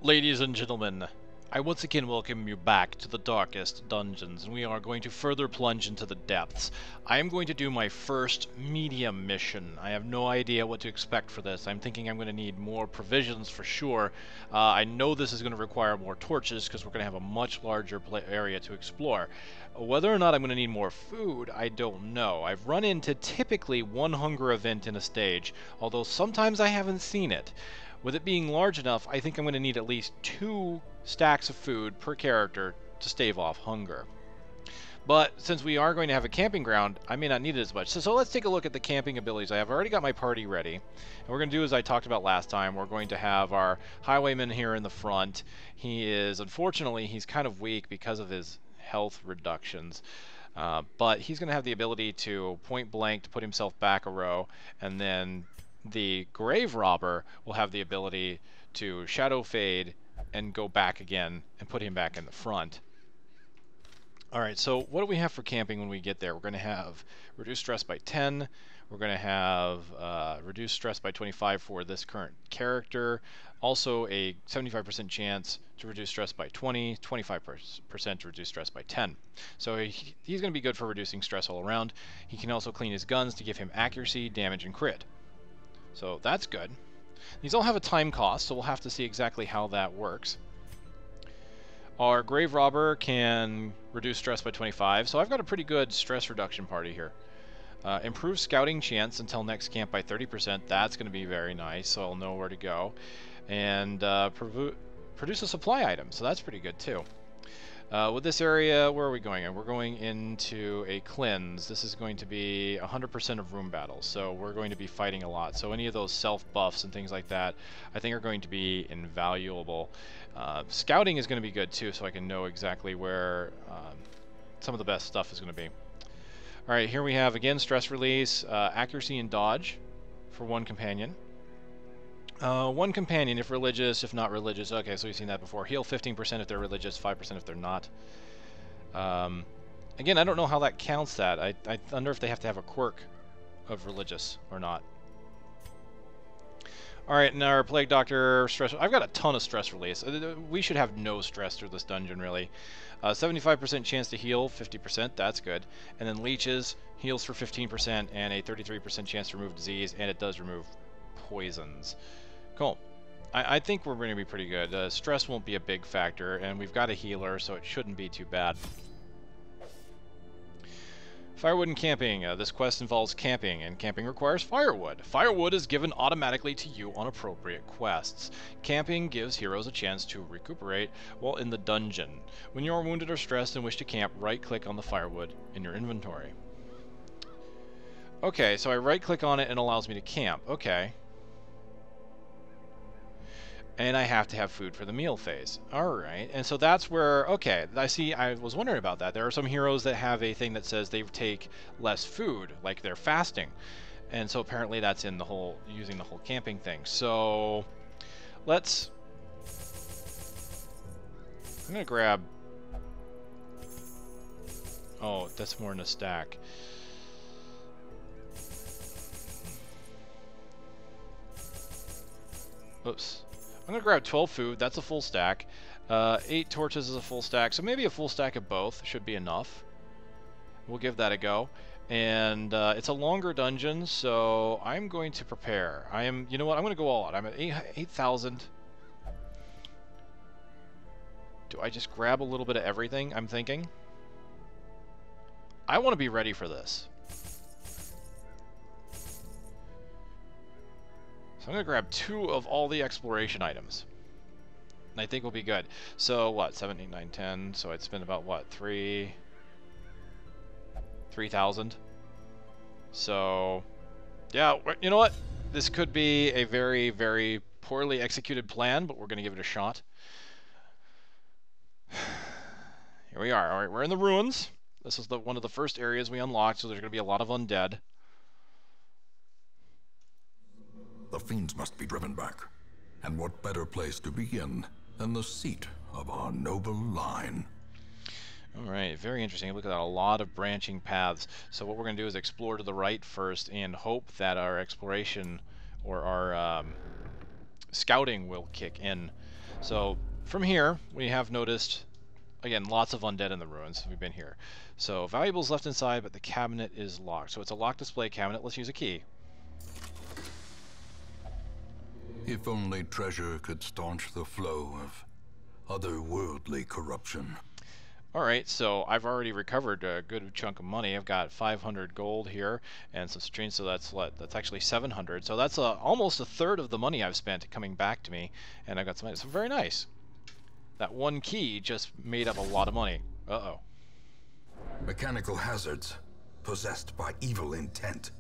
Ladies and gentlemen, I once again welcome you back to the darkest dungeons, and we are going to further plunge into the depths. I am going to do my first medium mission. I have no idea what to expect for this. I'm thinking I'm going to need more provisions for sure. I know this is going to require more torches because we're going to have a much larger area to explore. Whether or not I'm going to need more food, I don't know. I've run into typically one hunger event in a stage, although sometimes I haven't seen it. With it being large enough, I think I'm going to need at least 2 stacks of food per character to stave off hunger. But since we are going to have a camping ground, I may not need it as much. So let's take a look at the camping abilities I have. I've already got my party ready. And what we're going to do, as I talked about last time, we're going to have our highwayman here in the front. He is, unfortunately, he's kind of weak because of his health reductions. But he's going to have the ability to point blank to put himself back a row, and then the grave robber will have the ability to shadow fade and go back again and put him back in the front. Alright, so what do we have for camping when we get there? We're going to have reduced stress by 10. We're going to have reduced stress by 25 for this current character. Also a 75% chance to reduce stress by 20, 25% to reduce stress by 10. So he's going to be good for reducing stress all around. He can also clean his guns to give him accuracy, damage, and crit. So that's good. These all have a time cost, so we'll have to see exactly how that works. Our Grave Robber can reduce stress by 25, so I've got a pretty good stress reduction party here. Improve scouting chance until next camp by 30%. That's going to be very nice, so I'll know where to go. And produce a supply item, so that's pretty good too. With this area, where are we going? We're going into a cleanse. This is going to be 100% of room battles, so we're going to be fighting a lot. So any of those self-buffs and things like that, I think are going to be invaluable. Scouting is going to be good too, so I can know exactly where some of the best stuff is going to be. Alright, here we have, again, stress release, accuracy and dodge for one companion. One companion if religious, if not religious. Okay, so we've seen that before. Heal 15% if they're religious, 5% if they're not. Again, I don't know how that counts that. I wonder if they have to have a quirk of religious or not. Alright, and our Plague Doctor stress... I've got a ton of stress release. We should have no stress through this dungeon, really. 75% chance to heal, 50%, that's good. And then leeches, heals for 15%, and a 33% chance to remove disease, and it does remove poisons. Cool. I think we're going to be pretty good. Stress won't be a big factor, and we've got a healer, so it shouldn't be too bad. Firewood and camping. This quest involves camping, and camping requires firewood. Firewood is given automatically to you on appropriate quests. Camping gives heroes a chance to recuperate while in the dungeon. When you are wounded or stressed and wish to camp, right-click on the firewood in your inventory. Okay, so I right-click on it and it allows me to camp. Okay. And I have to have food for the meal phase. Alright, and so that's where, okay, I was wondering about that. There are some heroes that have a thing that says they take less food, like they're fasting. And so apparently that's in the whole, using the whole camping thing. So, let's, I'm gonna grab, oh, that's more in a stack. Oops. I'm going to grab 12 food, that's a full stack. 8 torches is a full stack, so maybe a full stack of both should be enough. We'll give that a go. And it's a longer dungeon, so I'm going to prepare. You know what, I'm going to go all out. I'm at 8,000. Do I just grab a little bit of everything, I'm thinking? I want to be ready for this. So I'm going to grab 2 of all the exploration items. And I think we'll be good. So what, 7, 8, 9, 10. So I'd spend about what, 3,000. So yeah, you know what? This could be a very, very poorly executed plan, but we're going to give it a shot. Here we are. All right, we're in the ruins. This is one of the first areas we unlocked, so there's going to be a lot of undead. The fiends must be driven back. And what better place to begin than the seat of our noble line? Alright, very interesting. Look at that, a lot of branching paths. So what we're going to do is explore to the right first and hope that our exploration or our scouting will kick in. So from here, we have noticed, again, lots of undead in the ruins. We've been here. So valuables left inside, but the cabinet is locked. So it's a locked display cabinet. Let's use a key. If only treasure could staunch the flow of otherworldly corruption. Alright, so I've already recovered a good chunk of money. I've got 500 gold here and some citrine, so that's actually 700. So that's almost a third of the money I've spent coming back to me, and I got some money. So very nice. That one key just made up a lot of money. Uh-oh. Mechanical hazards, possessed by evil intent.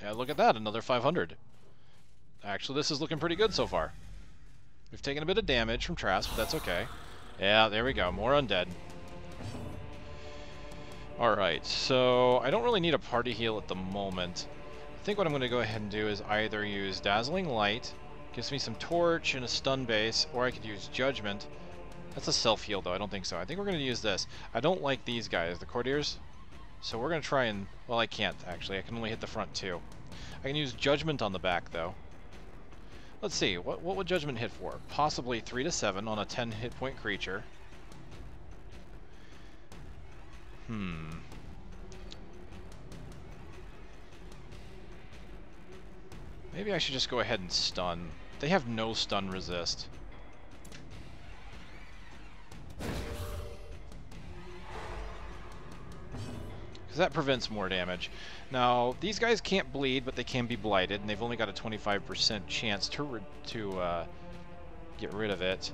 Yeah, look at that, another 500. Actually, this is looking pretty good so far. We've taken a bit of damage from traps, but that's okay. Yeah, there we go. More undead. Alright, so I don't really need a party heal at the moment. I think what I'm going to go ahead and do is either use Dazzling Light, gives me some torch and a stun base, or I could use Judgment. That's a self-heal, though. I don't think so. I think we're going to use this. I don't like these guys, the courtiers. So we're going to try and... Well, I can't, actually. I can only hit the front two. I can use Judgment on the back, though. Let's see, what would Judgment hit for? Possibly 3 to 7 on a 10 hit point creature. Maybe I should just go ahead and stun. They have no stun resist. Because that prevents more damage. Now, these guys can't bleed, but they can be blighted, and they've only got a 25% chance to get rid of it.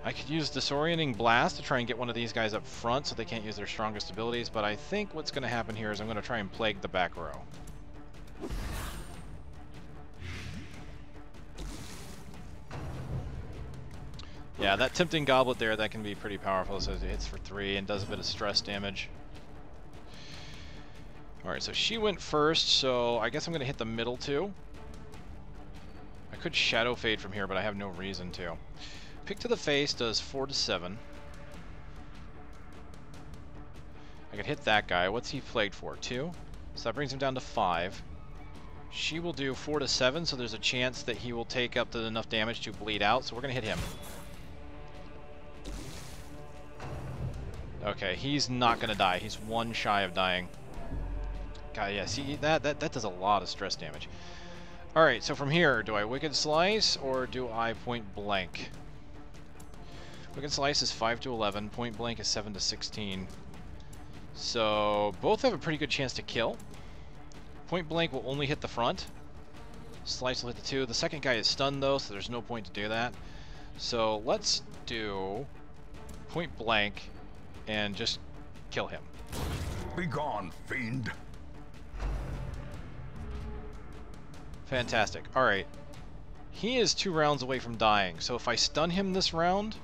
I could use Disorienting Blast to try and get one of these guys up front so they can't use their strongest abilities, but I think what's going to happen here is I'm going to try and plague the back row. Yeah, that Tempting Goblet there, that can be pretty powerful, so it hits for 3 and does a bit of stress damage. Alright, so she went first, so I guess I'm going to hit the middle two. I could Shadow Fade from here, but I have no reason to. Pick to the Face does 4 to 7. I could hit that guy. What's he plagued for? 2? So that brings him down to 5. She will do 4 to 7, so there's a chance that he will take up to enough damage to bleed out, so we're going to hit him. Okay, he's not going to die. He's 1 shy of dying. God, yeah, see, that does a lot of stress damage. Alright, so from here, do I Wicked Slice, or do I Point Blank? Wicked Slice is 5 to 11, Point Blank is 7 to 16. So, both have a pretty good chance to kill. Point Blank will only hit the front. Slice will hit the 2. The second guy is stunned, though, so there's no point to do that. So, let's do Point Blank and just kill him. Begone, fiend! Fantastic. Alright. He is 2 rounds away from dying, so if I stun him this round,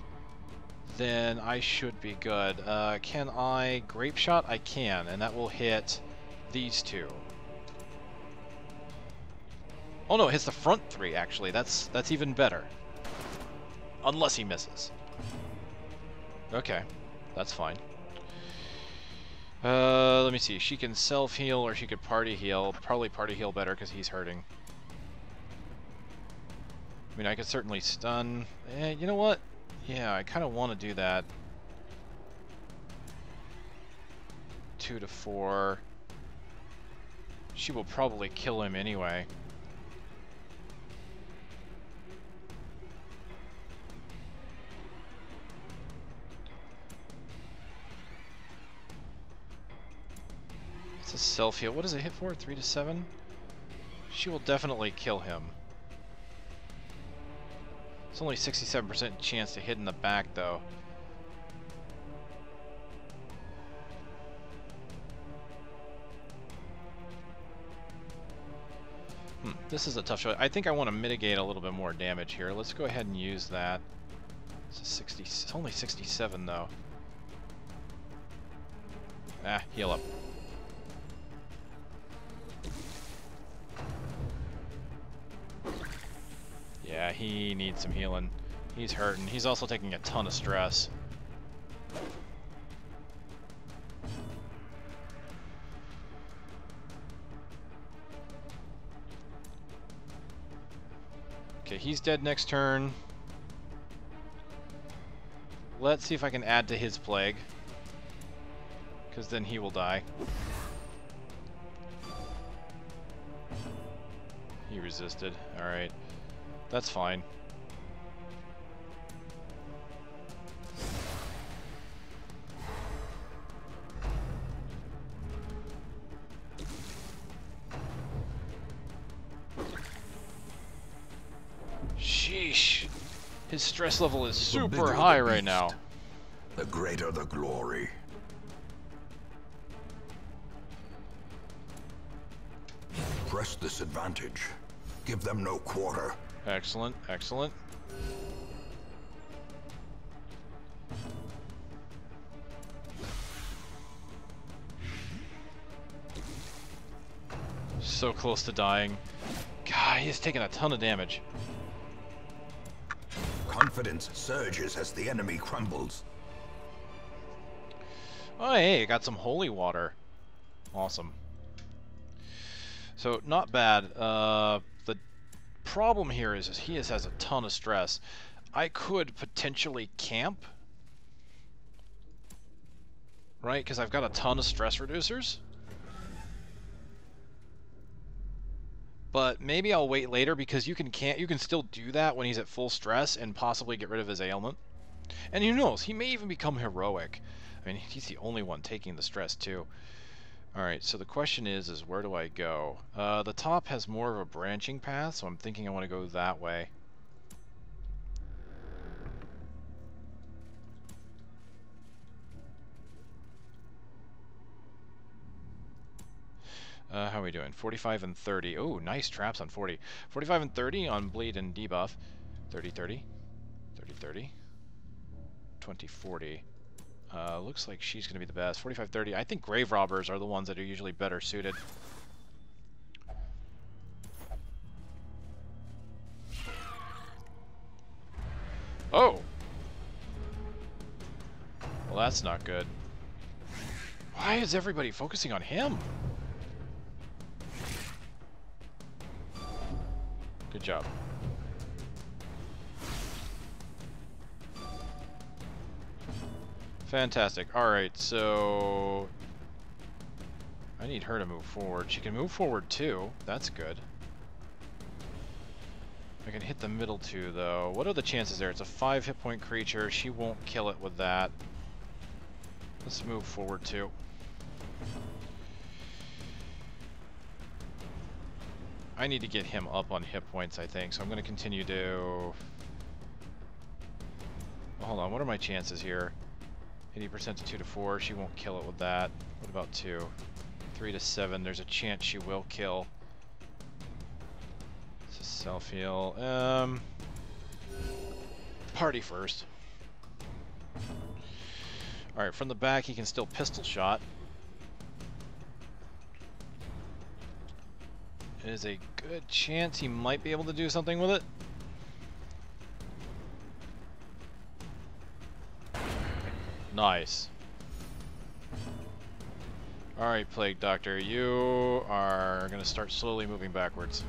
then I should be good. Can I Grape Shot? I can, and that will hit these 2. Oh no, it hits the front 3, actually. That's even better. Unless he misses. Okay, that's fine. Let me see. She can self-heal or she could party heal. Probably party heal better because he's hurting. I mean, I could certainly stun. You know what? Yeah, I kind of want to do that. 2 to 4. She will probably kill him anyway. It's a self-heal. What does it hit for? 3 to 7? She will definitely kill him. It's only 67% chance to hit in the back, though. This is a tough shot. I think I want to mitigate a little bit more damage here. Let's go ahead and use that. It's a 60. It's only 67, though. Ah, heal up. Yeah, he needs some healing. He's hurting. He's also taking a ton of stress. Okay, he's dead next turn. Let's see if I can add to his plague, because then he will die. He resisted. Alright. That's fine. Sheesh. His stress level is super high right now. The greater the glory. Press this advantage. Give them no quarter. Excellent, excellent. So close to dying. God, he's taking a ton of damage. Confidence surges as the enemy crumbles. Oh, hey, got some holy water. Awesome. So, not bad. The problem here is he has a ton of stress. I could potentially camp. Right? Because I've got a ton of stress reducers. But maybe I'll wait later, because you can still do that when he's at full stress and possibly get rid of his ailment. And who knows, he may even become heroic. I mean, he's the only one taking the stress too. Alright, so the question is where do I go? The top has more of a branching path, so I'm thinking I want to go that way. How are we doing? 45 and 30. Oh, nice traps on 40. 45 and 30 on bleed and debuff. 30, 30. 30, 30. 20, 40. Looks like she's going to be the best. 45, 30. I think grave robbers are the ones that are usually better suited. Oh! Well, that's not good. Why is everybody focusing on him? Good job. Fantastic. Alright, so... I need her to move forward. She can move forward too. That's good. I can hit the middle two, though. What are the chances there? It's a 5 hit point creature. She won't kill it with that. Let's move forward too. I need to get him up on hit points, I think, so I'm going to continue to... Well, hold on, what are my chances here? 80% to 2 to 4, she won't kill it with that. What about 2? 3 to 7, there's a chance she will kill. It's a self-heal. Party first. Alright, from the back he can still pistol shot. There's a good chance he might be able to do something with it. Nice. Alright, Plague Doctor, you are going to start slowly moving backwards.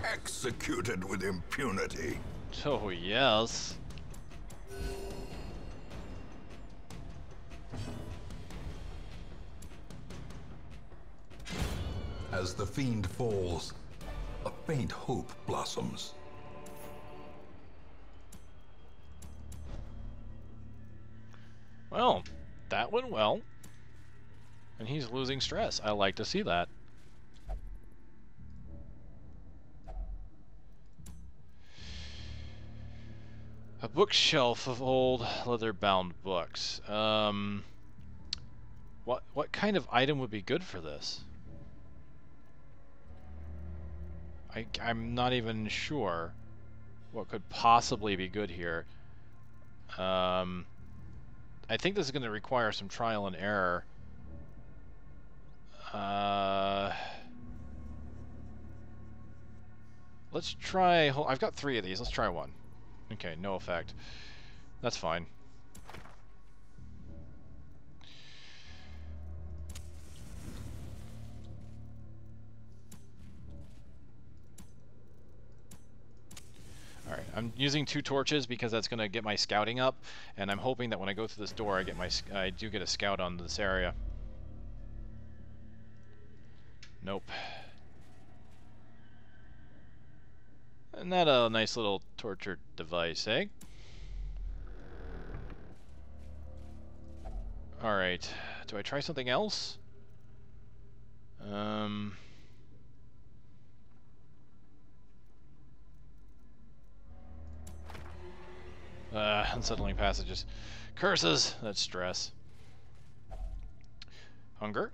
Executed with impunity. Oh, yes. As the fiend falls, a faint hope blossoms. Well, that went well. And he's losing stress. I like to see that. A bookshelf of old leather-bound books. What kind of item would be good for this? I'm not even sure what could possibly be good here. I think this is going to require some trial and error. Let's try... I've got 3 of these. Let's try one. Okay, no effect. That's fine. I'm using 2 torches because that's going to get my scouting up, and I'm hoping that when I go through this door, I do get a scout on this area. Nope. Isn't that a nice little torture device, eh? Alright. Do I try something else? Unsettling passages. Curses! That's stress. Hunger?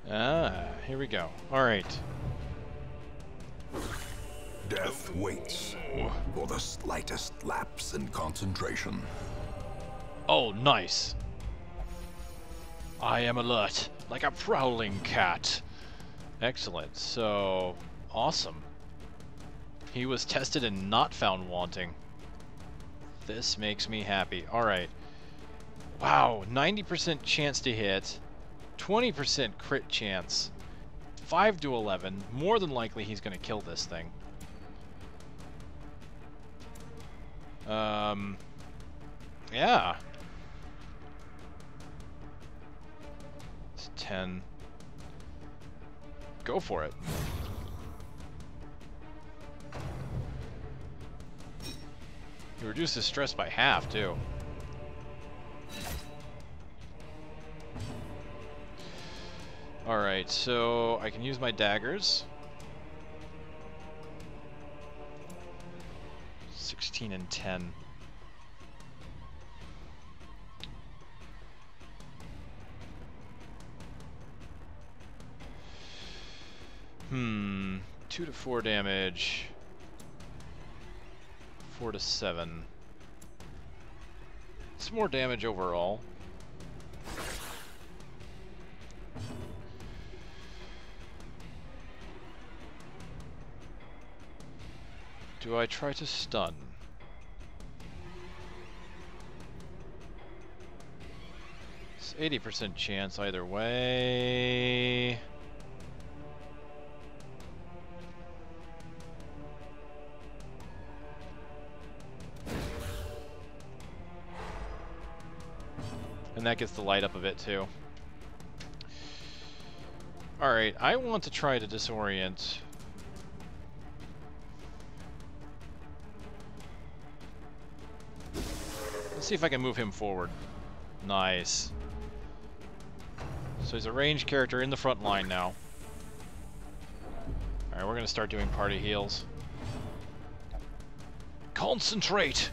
Ah, here we go. Alright. Death waits for the slightest lapse in concentration. Oh, nice. I am alert, like a prowling cat. Excellent. So, awesome. He was tested and not found wanting. This makes me happy. Alright. Wow, 90% chance to hit, 20% crit chance, 5 to 11. More than likely he's going to kill this thing. Yeah. It's 10. Go for it. You reduce his stress by half, too. Alright, so I can use my daggers. 16 and 10. Hmm. 2 to 4 damage. 4 to 7. It's more damage overall. Do I try to stun? It's 80% chance either way. And that gets the light up a bit too. Alright, I want to try to disorient. Let's see if I can move him forward. Nice. So he's a ranged character in the front line now. Alright, we're gonna start doing party heals. Concentrate!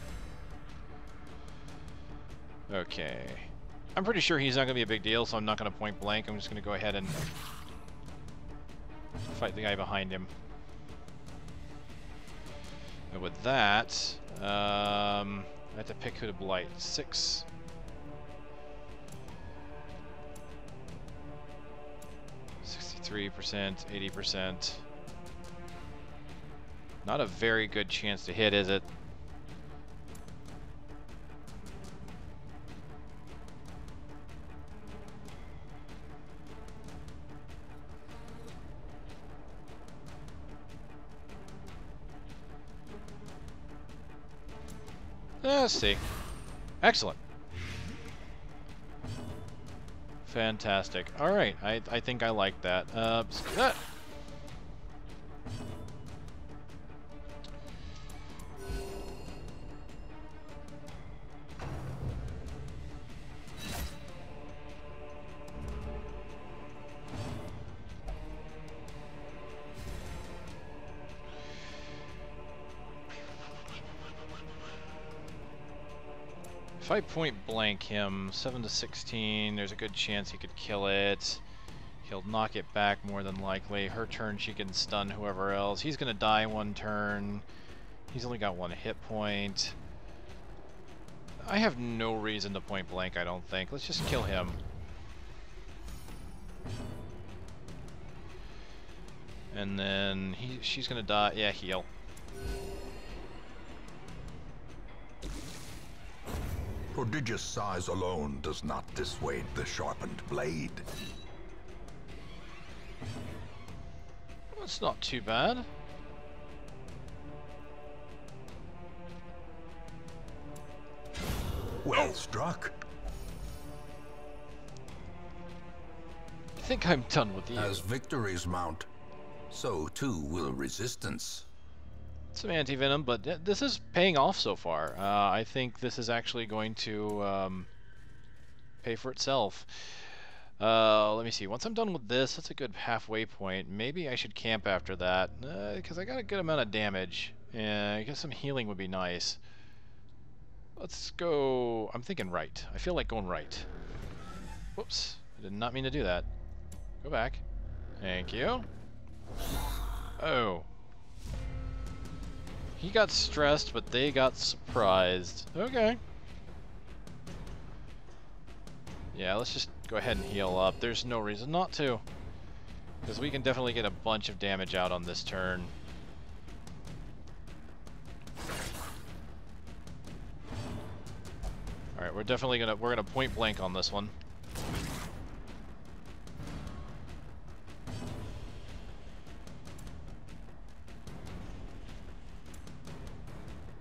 Okay. I'm pretty sure he's not gonna be a big deal, so I'm not gonna point blank. I'm just gonna go ahead and fight the guy behind him. And with that, I have to pick who to blight. 6. %, 80%. Not a very good chance to hit, is it? Let's see. Excellent. Fantastic. Alright, I think I like that. If I point blank him, 7 to 16, there's a good chance he could kill it. He'll knock it back more than likely. Her turn, she can stun whoever else. He's gonna die one turn. He's only got 1 hit point. I have no reason to point blank, I don't think. Let's just kill him. And then she's gonna die. Yeah, heal. Prodigious size alone does not dissuade the sharpened blade. That's not too bad. Well struck. I think I'm done with you. As victories mount, so too will resistance. Some anti-venom, but this is paying off so far. I think this is actually going to pay for itself. Let me see. Once I'm done with this, that's a good halfway point. Maybe I should camp after that, because I got a good amount of damage. Yeah, I guess some healing would be nice. Let's go... I'm thinking right. I feel like going right. Whoops. I did not mean to do that. Go back. Thank you. Oh. He got stressed, but they got surprised. Okay. Yeah, let's just go ahead and heal up. There's no reason not to. Because we can definitely get a bunch of damage out on this turn. Alright, we're definitely gonna point blank on this one.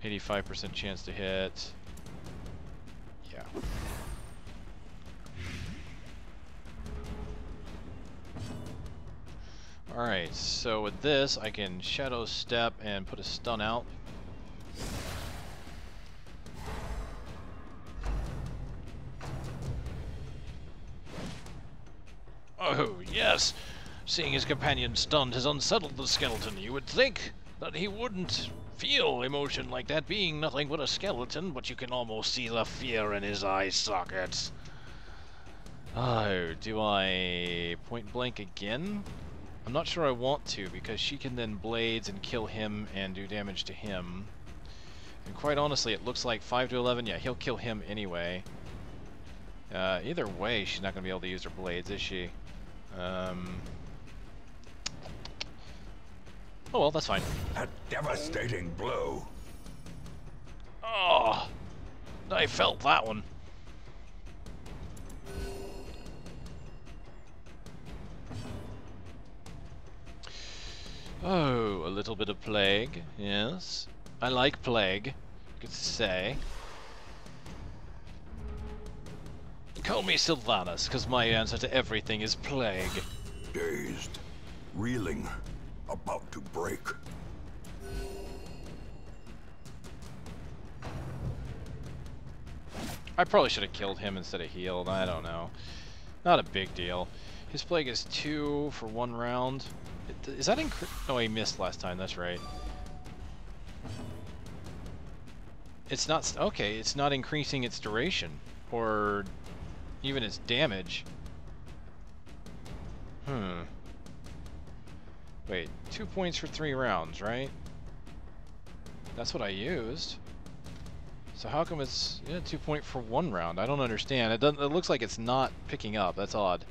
%85 chance to hit. Yeah. Alright, so with this, I can Shadow Step and put a stun out. Oh, yes! Seeing his companion stunned has unsettled the skeleton. You would think that he wouldn't feel emotion like that, being nothing but a skeleton, but you can almost see the fear in his eye sockets. Oh, do I point blank again? I'm not sure I want to, because she can then blades and kill him and do damage to him. And quite honestly, it looks like 5 to 11, yeah, he'll kill him anyway. Either way, she's not going to be able to use her blades, is she? Oh well, that's fine. A devastating blow. Oh, I felt that one. Oh, a little bit of plague, yes. I like plague, good to say. Call me Sylvanas, because my answer to everything is plague. Dazed, reeling, about to break. I probably should have killed him instead of healed, I don't know. Not a big deal. His plague is 2 for 1 round. Is that oh, he missed last time, that's right. It's not... Okay, it's not increasing its duration. Or even its damage. Wait, 2 points for 3 rounds, right? That's what I used. So how come it's 2 points for 1 round? I don't understand. It doesn't. It looks like it's not picking up. That's odd.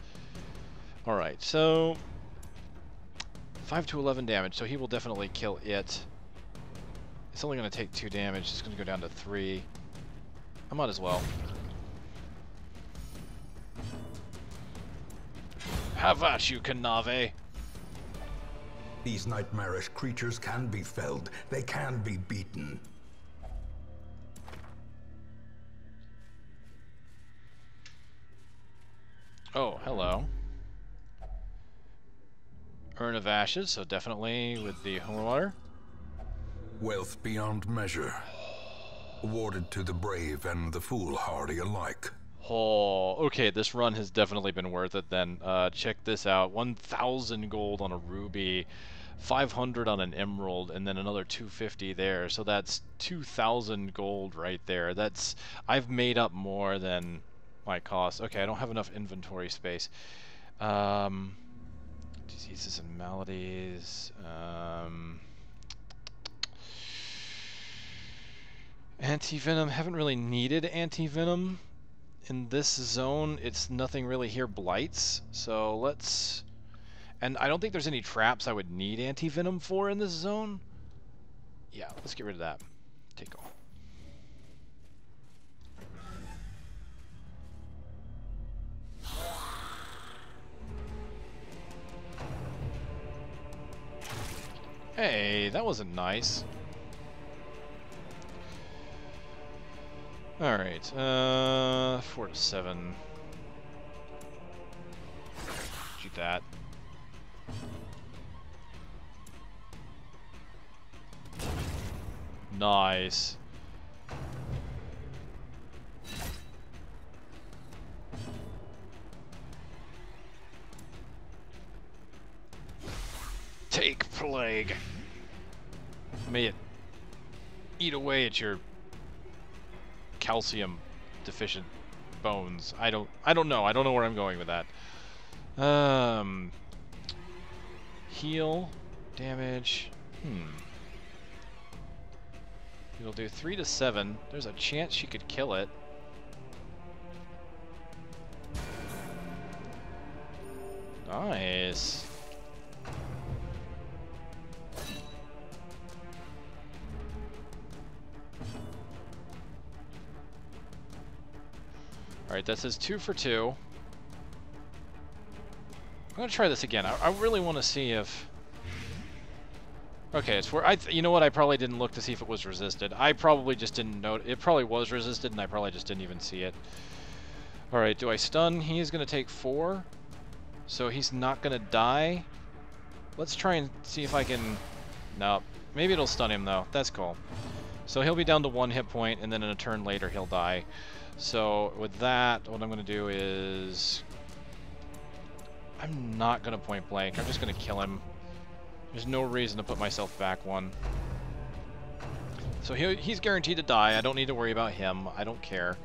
All right, so 5 to 11 damage. So he will definitely kill it. It's only going to take 2 damage. It's going to go down to 3. I might as well. Have at you, Kanave. These nightmarish creatures can be felled. They can be beaten. Oh, hello. Urn of Ashes, so definitely with the holy water. Wealth beyond measure. Awarded to the brave and the foolhardy alike. Oh, okay, this run has definitely been worth it then. Check this out. 1,000 gold on a ruby, 500 on an emerald, and then another 250 there. So that's 2,000 gold right there. That's... I've made up more than my cost. Okay, I don't have enough inventory space. Diseases and maladies. Anti-venom. Haven't really needed anti-venom. In this zone, it's nothing really here blights, so let's... And I don't think there's any traps I would need anti-venom for in this zone. Yeah, let's get rid of that. Take all. Hey, that wasn't nice. Alright, 4 to 7. Shoot that. Nice. Take plague. May it eat away at your calcium deficient bones. I don't know. I don't know where I'm going with that. Heal damage. It'll do 3 to 7. There's a chance she could kill it. Nice. Alright, that says 2 for 2. I'm gonna try this again. I really want to see if... Okay, it's where you know what? I probably didn't look to see if it was resisted. I probably just didn't know. It probably was resisted, and I probably just didn't even see it. Alright, do I stun? He's gonna take 4. So he's not gonna die. Let's try and see if I can... No. Maybe it'll stun him, though. That's cool. So he'll be down to 1 hit point, and then in a turn later he'll die. So with that, what I'm gonna do is... I'm not gonna point blank. I'm just gonna kill him. There's no reason to put myself back 1. So he's guaranteed to die. I don't need to worry about him. I don't care.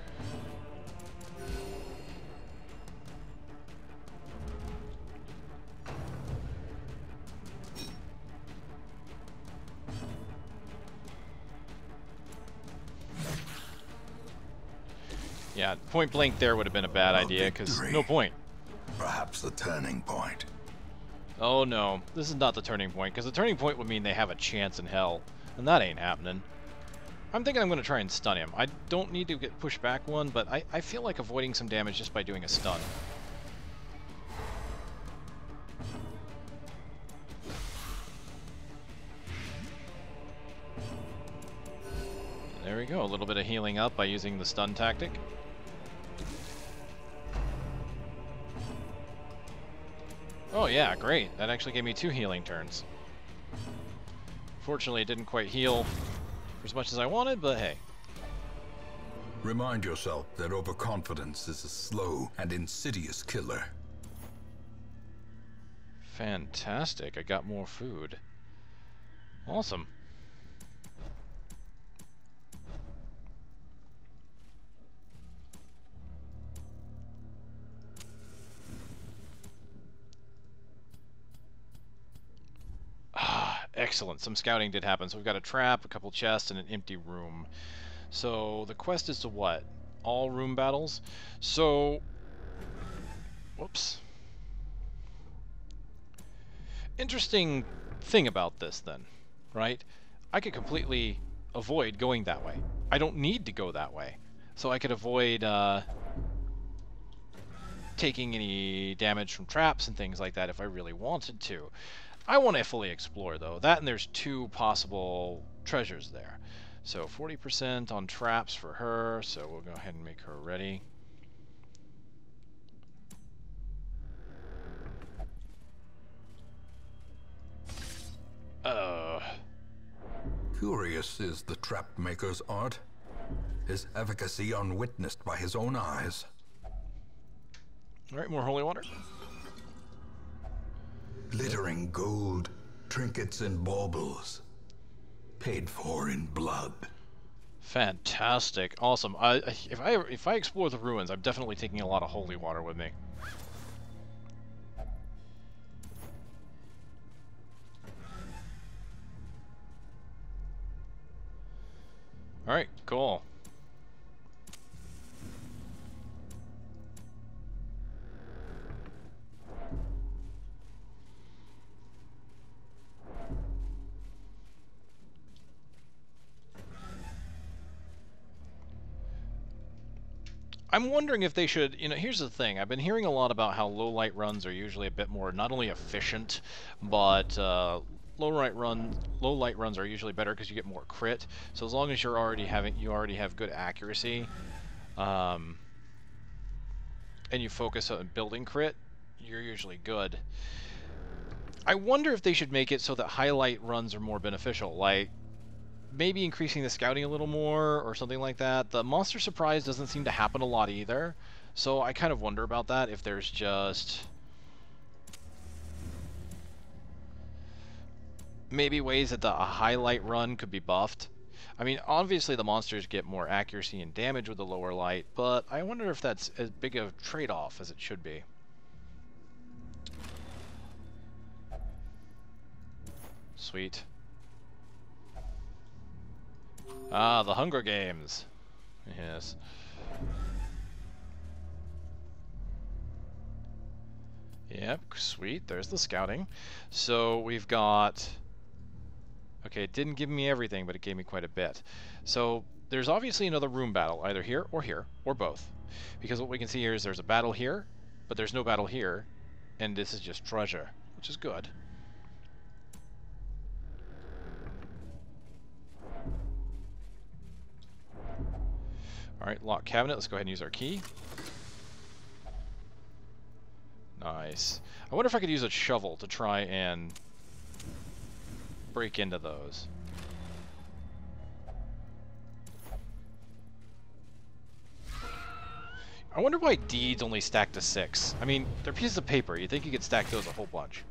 Yeah, point blank there would have been a bad idea, because no point. Perhaps the turning point. Oh no, this is not the turning point, because the turning point would mean they have a chance in hell, and that ain't happening. I'm thinking I'm going to try and stun him. I don't need to get pushed back 1, but I feel like avoiding some damage just by doing a stun. There we go, a little bit of healing up by using the stun tactic. Oh yeah, great. That actually gave me 2 healing turns. Fortunately, it didn't quite heal for as much as I wanted, but hey. Remind yourself that overconfidence is a slow and insidious killer. Fantastic, I got more food. Awesome. Excellent. Some scouting did happen. So we've got a trap, a couple chests, and an empty room. So the quest is to what? All room battles? So... Whoops. Interesting thing about this, then, right? I could completely avoid going that way. I don't need to go that way. So I could avoid taking any damage from traps and things like that if I really wanted to. I want to fully explore, though. That and there's 2 possible treasures there. So 40% on traps for her, so we'll go ahead and make her ready. Curious is the trap maker's art. His efficacy unwitnessed by his own eyes. Alright, more holy water. Glittering gold, trinkets and baubles. Paid for in blood. Fantastic. Awesome. If I explore the ruins, I'm definitely taking a lot of holy water with me. Alright, cool. I'm wondering if they should, here's the thing. I've been hearing a lot about how low light runs are usually a bit more not only efficient, but low light runs are usually better because you get more crit. So as long as you already have good accuracy, and you focus on building crit, you're usually good. I wonder if they should make it so that highlight runs are more beneficial, like maybe increasing the scouting a little more or something like that. The monster surprise doesn't seem to happen a lot either, so I kind of wonder about that, if there's just maybe ways that a highlight run could be buffed. I mean, obviously the monsters get more accuracy and damage with the lower light, but I wonder if that's as big a trade-off as it should be. Sweet. Ah, the Hunger Games. Yes. Yep, sweet. There's the scouting. So we've got... Okay, it didn't give me everything, but it gave me quite a bit. So there's obviously another room battle, either here, or both. Because what we can see here is there's a battle here, but there's no battle here, and this is just treasure, which is good. Alright, lock cabinet. Let's go ahead and use our key. Nice. I wonder if I could use a shovel to try and break into those. I wonder why deeds only stack to 6. I mean, they're pieces of paper. You'd think you could stack those a whole bunch.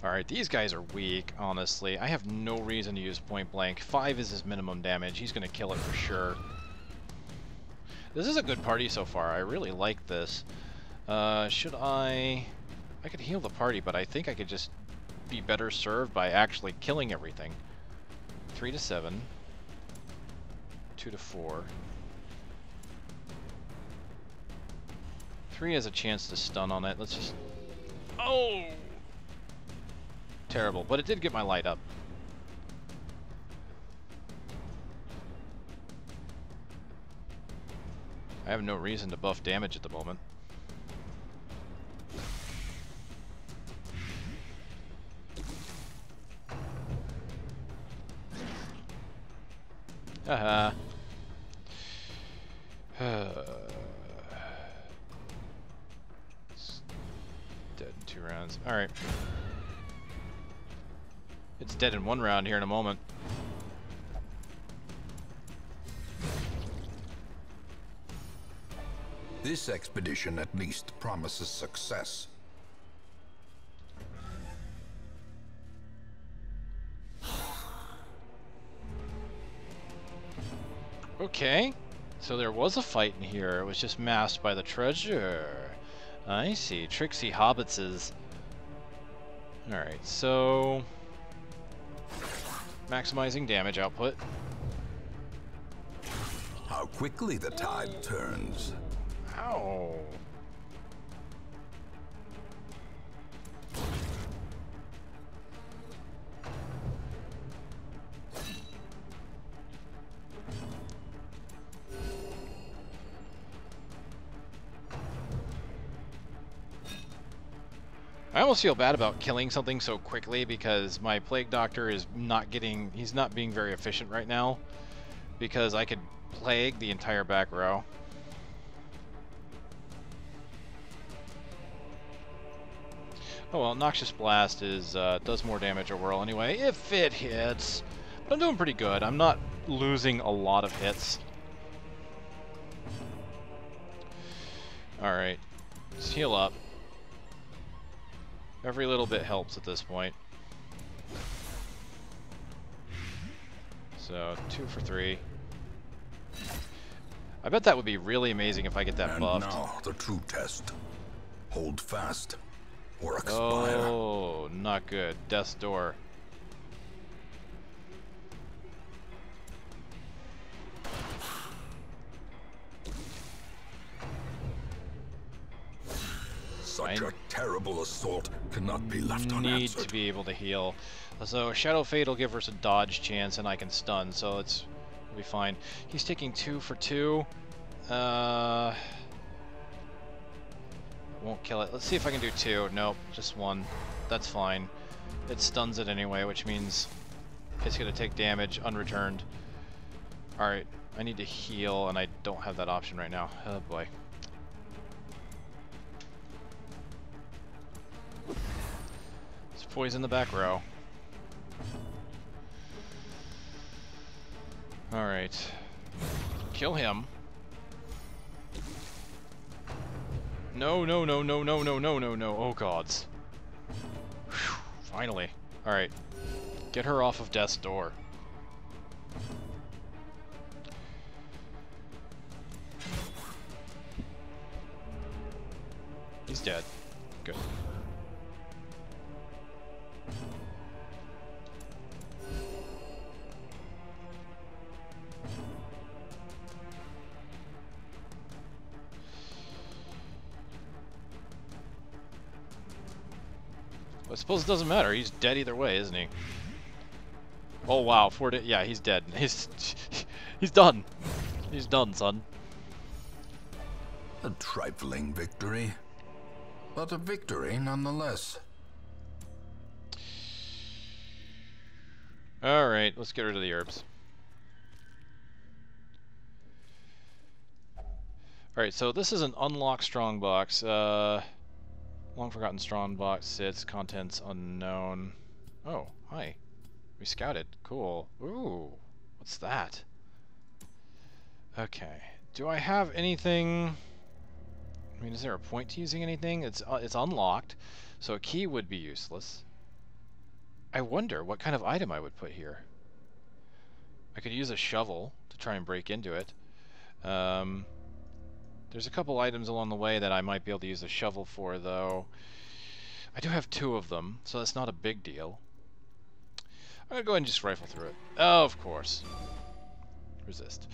Alright, these guys are weak, honestly. I have no reason to use point blank. 5 is his minimum damage. He's going to kill it for sure. This is a good party so far. I really like this. Should I... I could heal the party, but I think I could just be better served by actually killing everything. 3 to 7. 2 to 4. 3 has a chance to stun on it. Let's just... Oh! Terrible, but it did get my light up. I have no reason to buff damage at the moment. Haha. It's dead in 2 rounds. Alright. It's dead in 1 round here in a moment. This expedition at least promises success. Okay, so there was a fight in here. It was just masked by the treasure. I see. Tricksy hobbitses. Alright, so... maximizing damage output. How quickly the tide turns. Ow. I almost feel bad about killing something so quickly because my Plague Doctor is he's not being very efficient right now, because I could plague the entire back row. Oh well, Noxious Blast is does more damage overall anyway, if it hits. But I'm doing pretty good. I'm not losing a lot of hits. Alright, let's heal up. Every little bit helps at this point. So, 2 for 3. I bet that would be really amazing if I get that buffed. And now, the true test. Hold fast, or expire. Oh, not good. Death's Door. Such a terrible assault cannot be left Need unanswered. to be able to heal. So Shadow Fade will give us a dodge chance, and I can stun, so it'll be fine. He's taking 2 for 2. won't kill it. Let's see if I can do 2. Nope, just 1. That's fine. It stuns it anyway, which means it's going to take damage unreturned. Alright, I need to heal, and I don't have that option right now. Oh boy. Let's poison the back row. Alright. Kill him. No, no, no, no, no, no, no, no, no. Oh, gods. Whew, finally. Alright. Get her off of death's door. He's dead. Good. I suppose it doesn't matter. He's dead either way, isn't he? Oh wow, yeah, he's dead. He's done. He's done, son. A trifling victory, but a victory nonetheless. All right, let's get rid of the herbs. All right, so this is an unlocked strongbox. Long forgotten strongbox sits, contents unknown. Oh, hi. We scouted. Cool. Ooh, what's that? Okay. Do I have anything? I mean, is there a point to using anything? It's unlocked, so a key would be useless. I wonder what kind of item I would put here. I could use a shovel to try and break into it. There's a couple items along the way that I might be able to use a shovel for, though. I do have 2 of them, so that's not a big deal. I'm gonna go ahead and just rifle through it. Oh, of course. Resist.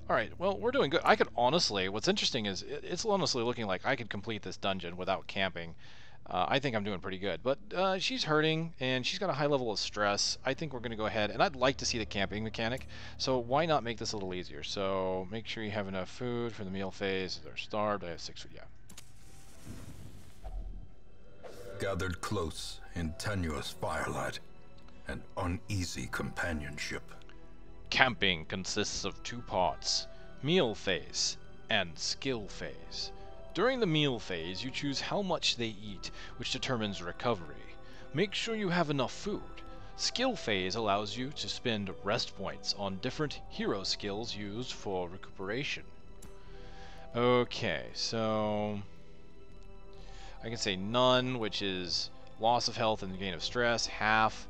Alright, well, we're doing good. I could honestly, what's interesting is, it's honestly looking like I could complete this dungeon without camping. I think I'm doing pretty good, but she's hurting, and she's got a high level of stress. I think we're going to go ahead, and I'd like to see the camping mechanic, so why not make this a little easier? So make sure you have enough food for the meal phase. They're starved. I have 6 food, yeah. Gathered close in tenuous firelight and uneasy companionship. Camping consists of 2 parts, meal phase and skill phase. During the meal phase, you choose how much they eat, which determines recovery. Make sure you have enough food. Skill phase allows you to spend rest points on different hero skills used for recuperation. Okay, so I can say none, which is loss of health and gain of stress, half,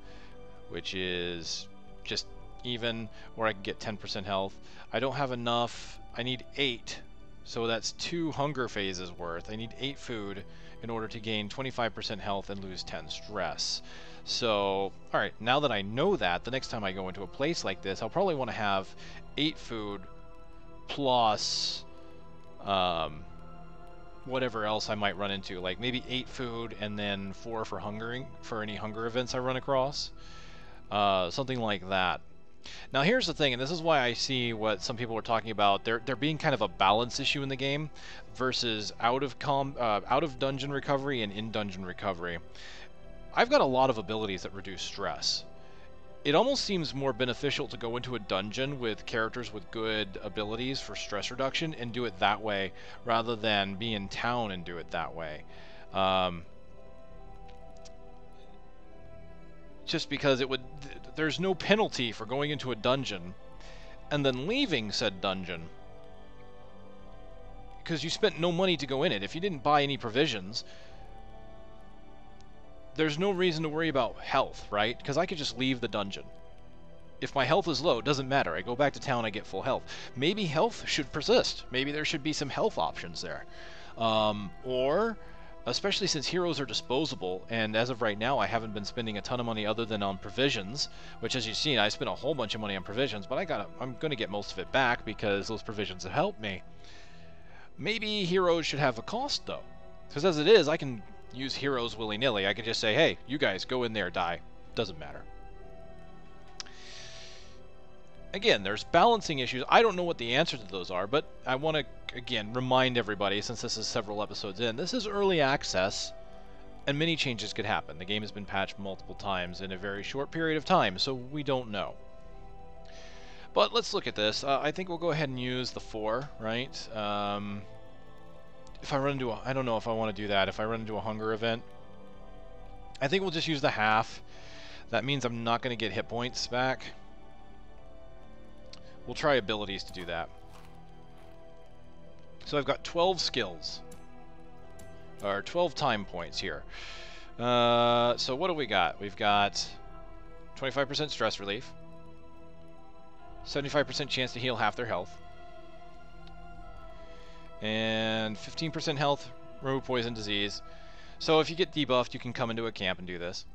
which is just even, or I can get 10% health. I don't have enough. I need 8. So that's 2 hunger phases worth. I need 8 food in order to gain 25% health and lose 10 stress. So, alright, now that I know that, the next time I go into a place like this, I'll probably want to have 8 food plus whatever else I might run into. Like maybe 8 food and then 4 for hungering, for any hunger events I run across. Something like that. Now here's the thing, and this is why I see what some people were talking about. There being kind of a balance issue in the game versus out of dungeon recovery and in dungeon recovery. I've got a lot of abilities that reduce stress. It almost seems more beneficial to go into a dungeon with characters with good abilities for stress reduction and do it that way rather than be in town and do it that way. Just because there's no penalty for going into a dungeon and then leaving said dungeon because you spent no money to go in it. If you didn't buy any provisions, there's no reason to worry about health, right? Because I could just leave the dungeon. If my health is low, it doesn't matter. I go back to town, I get full health. Maybe health should persist. Maybe there should be some health options there. Or especially since heroes are disposable, and as of right now I haven't been spending a ton of money other than on provisions, which as you've seen, I spent a whole bunch of money on provisions, but I'm going to get most of it back because those provisions have helped me. Maybe heroes should have a cost though, because as it is, I can use heroes willy-nilly. I can just say, hey, you guys go in there, die. Doesn't matter. Again, there's balancing issues. I don't know what the answer to those are, but I want to, again, remind everybody, since this is several episodes in, this is early access, and many changes could happen. The game has been patched multiple times in a very short period of time, so we don't know. But let's look at this. I think we'll go ahead and use the 4, right? If I run into a... I don't know if I want to do that. If I run into a hunger event, I think we'll just use the half. That means I'm not going to get hit points back. We'll try abilities to do that. So I've got 12 skills. Or 12 time points here. So what do we got? We've got 25% stress relief. 75% chance to heal half their health. And 15% health, remove poison, disease. So if you get debuffed, you can come into a camp and do this.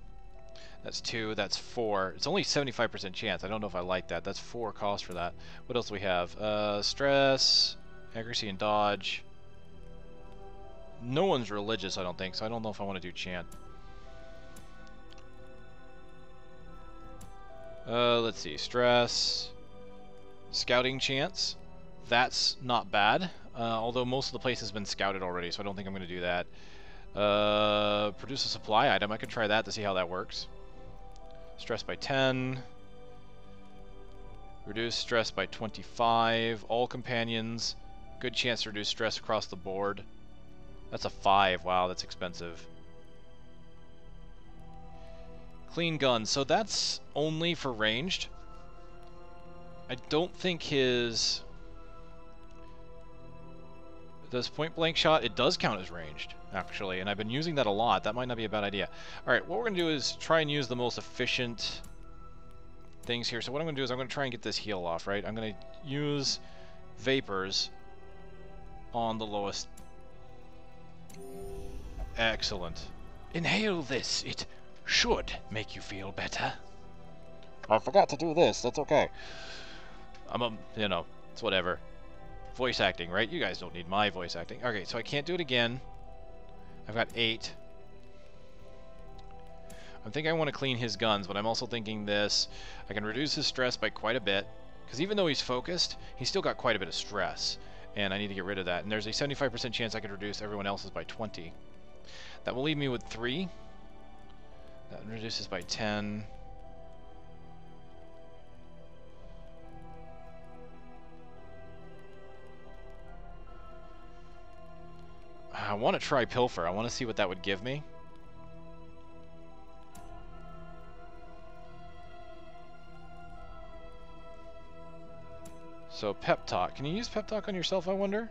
That's 2, that's 4. It's only 75% chance. I don't know if I like that. That's 4 cost for that. What else do we have? Stress, accuracy, and dodge. No one's religious, I don't think, so I don't know if I want to do chant. Let's see. Stress, scouting chance. That's not bad. Although most of the place has been scouted already, so I don't think I'm going to do that. Produce a supply item. I could try that to see how that works. Stress by 10. Reduce stress by 25. All companions. Good chance to reduce stress across the board. That's a 5. Wow, that's expensive. Clean gun. So that's only for ranged. I don't think his... Does point blank shot? It does count as ranged, actually, and I've been using that a lot. That might not be a bad idea. Alright, what we're going to do is try and use the most efficient things here. So what I'm going to do is I'm going to try and get this heal off, right? I'm going to use vapors on the lowest. Excellent. Inhale this. It should make you feel better. I forgot to do this. That's okay. You know, it's whatever. Voice acting, right? You guys don't need my voice acting. Okay, so I can't do it again. I've got 8. I'm thinking I want to clean his guns, but I'm also thinking this. I can reduce his stress by quite a bit, because even though he's focused, he's still got quite a bit of stress, and I need to get rid of that. And there's a 75% chance I could reduce everyone else's by 20. That will leave me with 3. That reduces by 10. I want to try Pilfer. I want to see what that would give me. So, Pep Talk. Can you use Pep Talk on yourself, I wonder?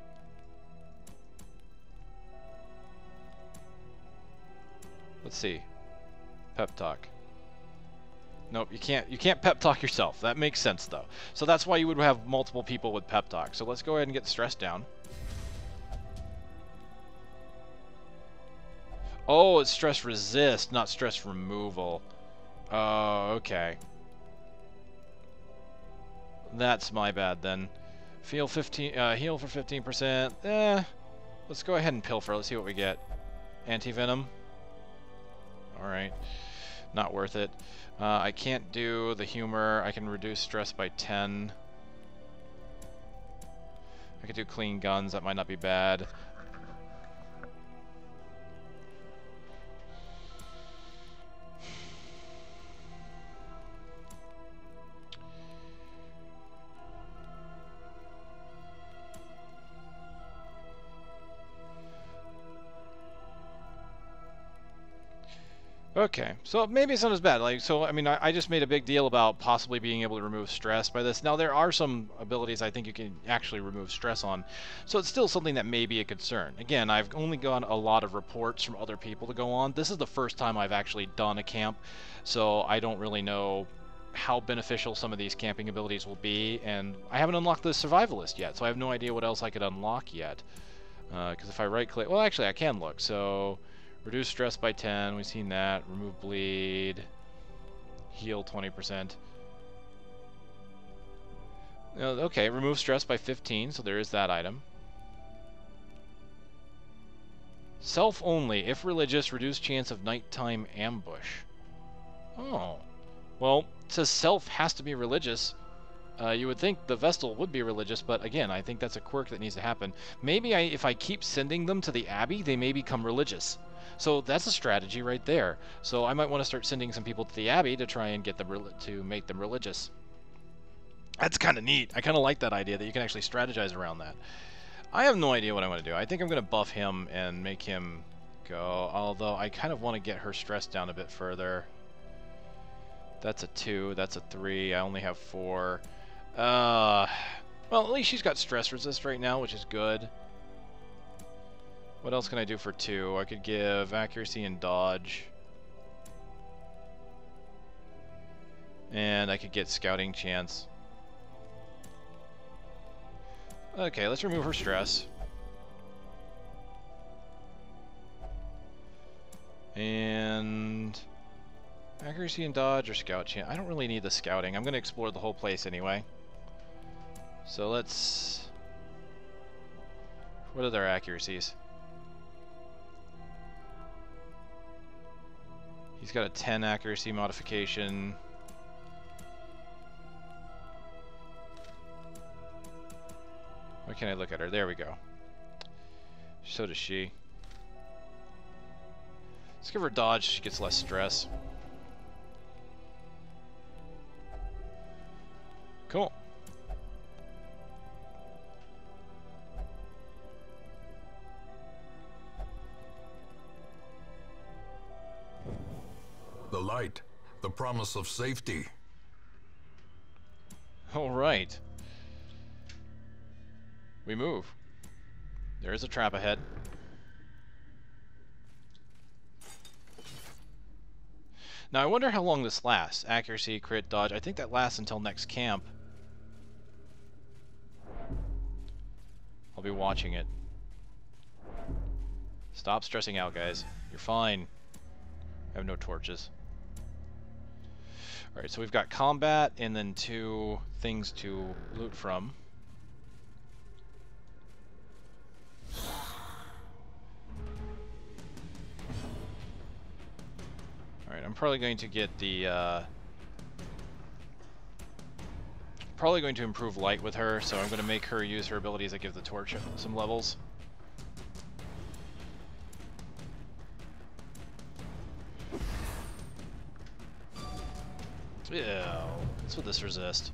Let's see. Pep Talk. Nope, you can't Pep Talk yourself. That makes sense, though. So that's why you would have multiple people with Pep Talk. So let's go ahead and get stress down. Oh, it's stress resist, not stress removal. Oh, okay. That's my bad then. Heal for 15%. Let's go ahead and pilfer. Let's see what we get. Anti-venom. Alright. Not worth it. I can't do the humor. I can reduce stress by 10. I could do clean guns. That might not be bad. Okay, so maybe it's not as bad. Like, so I mean, I just made a big deal about possibly being able to remove stress by this. Now there are some abilities I think you can actually remove stress on, so it's still something that may be a concern. Again, I've only gotten a lot of reports from other people to go on. This is the first time I've actually done a camp, so I don't really know how beneficial some of these camping abilities will be, and I haven't unlocked the survivalist yet, so I have no idea what else I could unlock yet. Because if I right-click, well, actually I can look. So. Reduce stress by 10, we've seen that. Remove bleed. Heal 20%. Okay, remove stress by 15, so there is that item. Self only. If religious, reduce chance of nighttime ambush. Oh. Well, it says self has to be religious. You would think the Vestal would be religious, but again, I think that's a quirk that needs to happen. Maybe if I keep sending them to the Abbey, they may become religious. So that's a strategy right there. So I might want to start sending some people to the Abbey to try and get them to make them religious. That's kind of neat. I kind of like that idea that you can actually strategize around that. I have no idea what I want to do. I think I'm going to buff him and make him go, although I kind of want to get her stress down a bit further. That's a 2, that's a 3, I only have 4. Well, at least she's got stress resist right now, which is good. What else can I do for 2? I could give accuracy and dodge. And I could get scouting chance. Okay, let's remove her stress. And accuracy and dodge or scout chance. I don't really need the scouting. I'm going to explore the whole place anyway. So let's... What are their accuracies? He's got a 10 accuracy modification. Why can't I look at her? There we go. So does she. Let's give her dodge so she gets less stress. Cool. The light, the promise of safety. All right. We move. There is a trap ahead. Now I wonder how long this lasts. Accuracy, crit, dodge. I think that lasts until next camp. I'll be watching it. Stop stressing out, guys. You're fine. I have no torches. Alright, so we've got combat and then 2 things to loot from. Alright, I'm probably going to get the... probably going to improve light with her, so I'm going to make her use her abilities that give the torch some levels. Yeah, what's with this resist?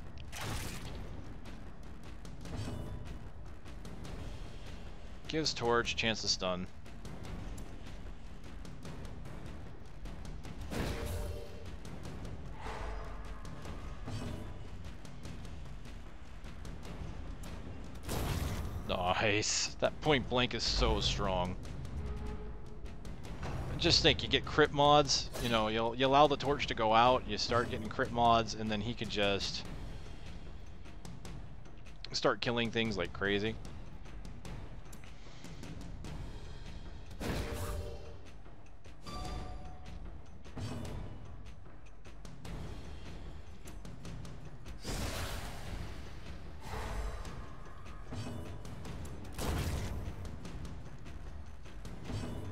Gives torch, chance to stun. Nice. That point blank is so strong. Just think, you get crit mods, you know, you allow the torch to go out, you start getting crit mods, and then he can just start killing things like crazy.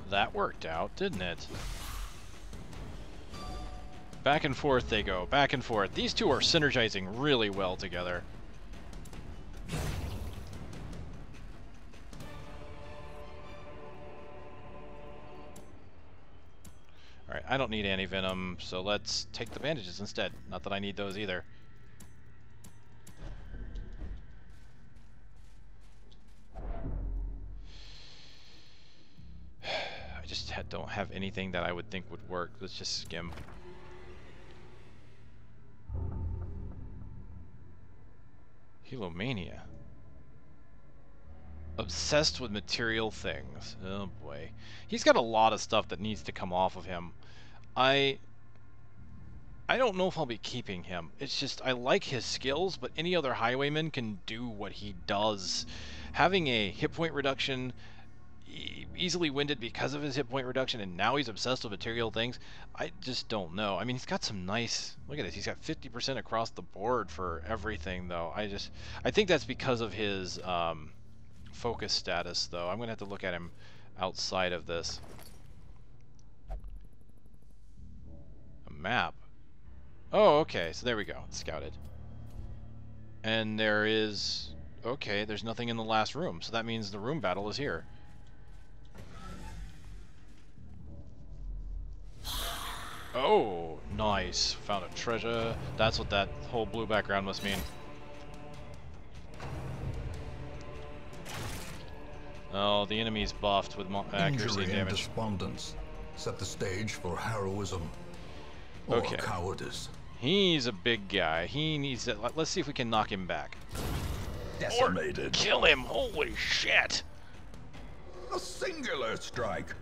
That worked out, didn't it? Back and forth they go, back and forth. These two are synergizing really well together. Alright, I don't need anti-venom, so let's take the bandages instead. Not that I need those either. I just don't have anything that I would think would work. Let's just skim. Helomania. Obsessed with material things. Oh boy. He's got a lot of stuff that needs to come off of him. I don't know if I'll be keeping him. It's just, I like his skills, but any other highwayman can do what he does. Having a hit point reduction, easily winded because of his hit point reduction, and now he's obsessed with material things, I just don't know. I mean, he's got some nice... Look at this, he's got 50% across the board for everything, though. I think that's because of his focus status, though. I'm going to have to look at him outside of this. A map. Oh, okay, so there we go. It's scouted. And there is... Okay, there's nothing in the last room, so that means the room battle is here. Oh, nice. Found a treasure. That's what that whole blue background must mean. Oh, the enemy's buffed with accuracy and Injury and damage. despondence set the stage for heroism or Okay. cowardice. He's a big guy. He needs it. Let's see if we can knock him back. Decimated. Kill him! Holy shit! A singular strike.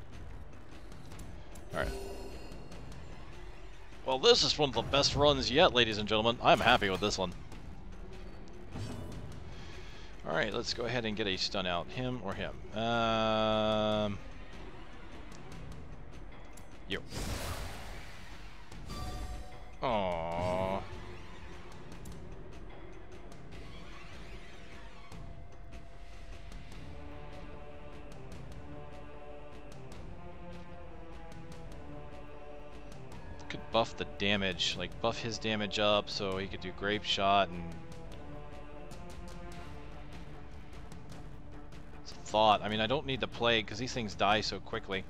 Alright. Well, this is one of the best runs yet, ladies and gentlemen. I'm happy with this one. Alright, let's go ahead and get a stun out. Him or him? Yo. Aww. Could buff the damage, like buff his damage up so he could do grape shot and... It's a thought. I mean, I don't need the plague because these things die so quickly.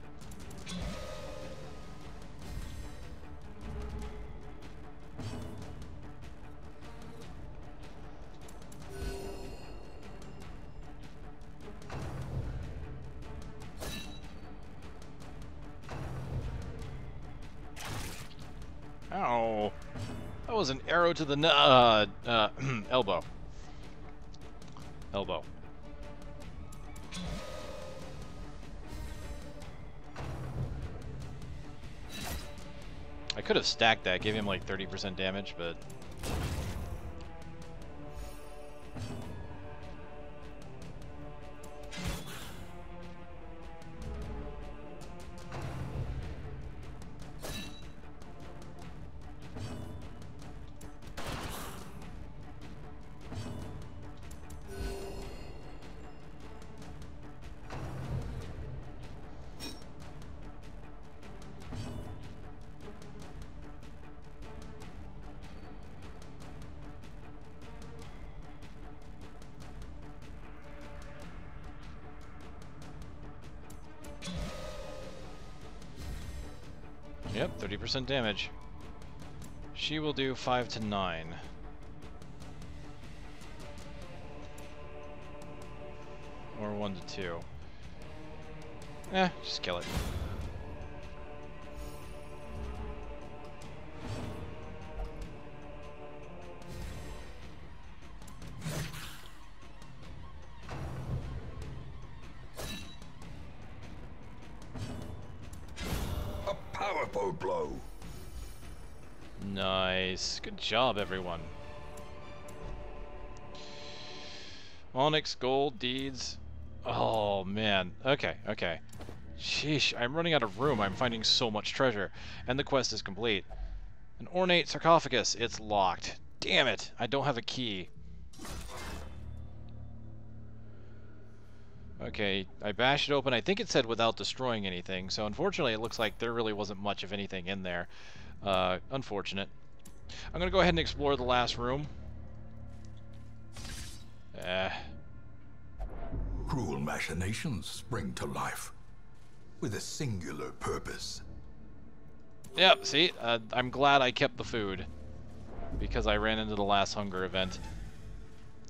Ow. That was an arrow to the elbow. Elbow. I could have stacked that, gave him like 30% damage, but... Yep, 30% damage. She will do 5 to 9. Or 1 to 2. Just kill it. Powerful blow. Nice. Good job, everyone. Onyx, gold, deeds. Oh, man. Okay, okay. Sheesh, I'm running out of room. I'm finding so much treasure. And the quest is complete. An ornate sarcophagus. It's locked. Damn it. I don't have a key. Okay, I bashed it open. I think it said without destroying anything, so unfortunately it looks like there really wasn't much of anything in there. Unfortunate. I'm gonna go ahead and explore the last room. Cruel machinations spring to life with a singular purpose. Yep, see? I'm glad I kept the food because I ran into the last hunger event.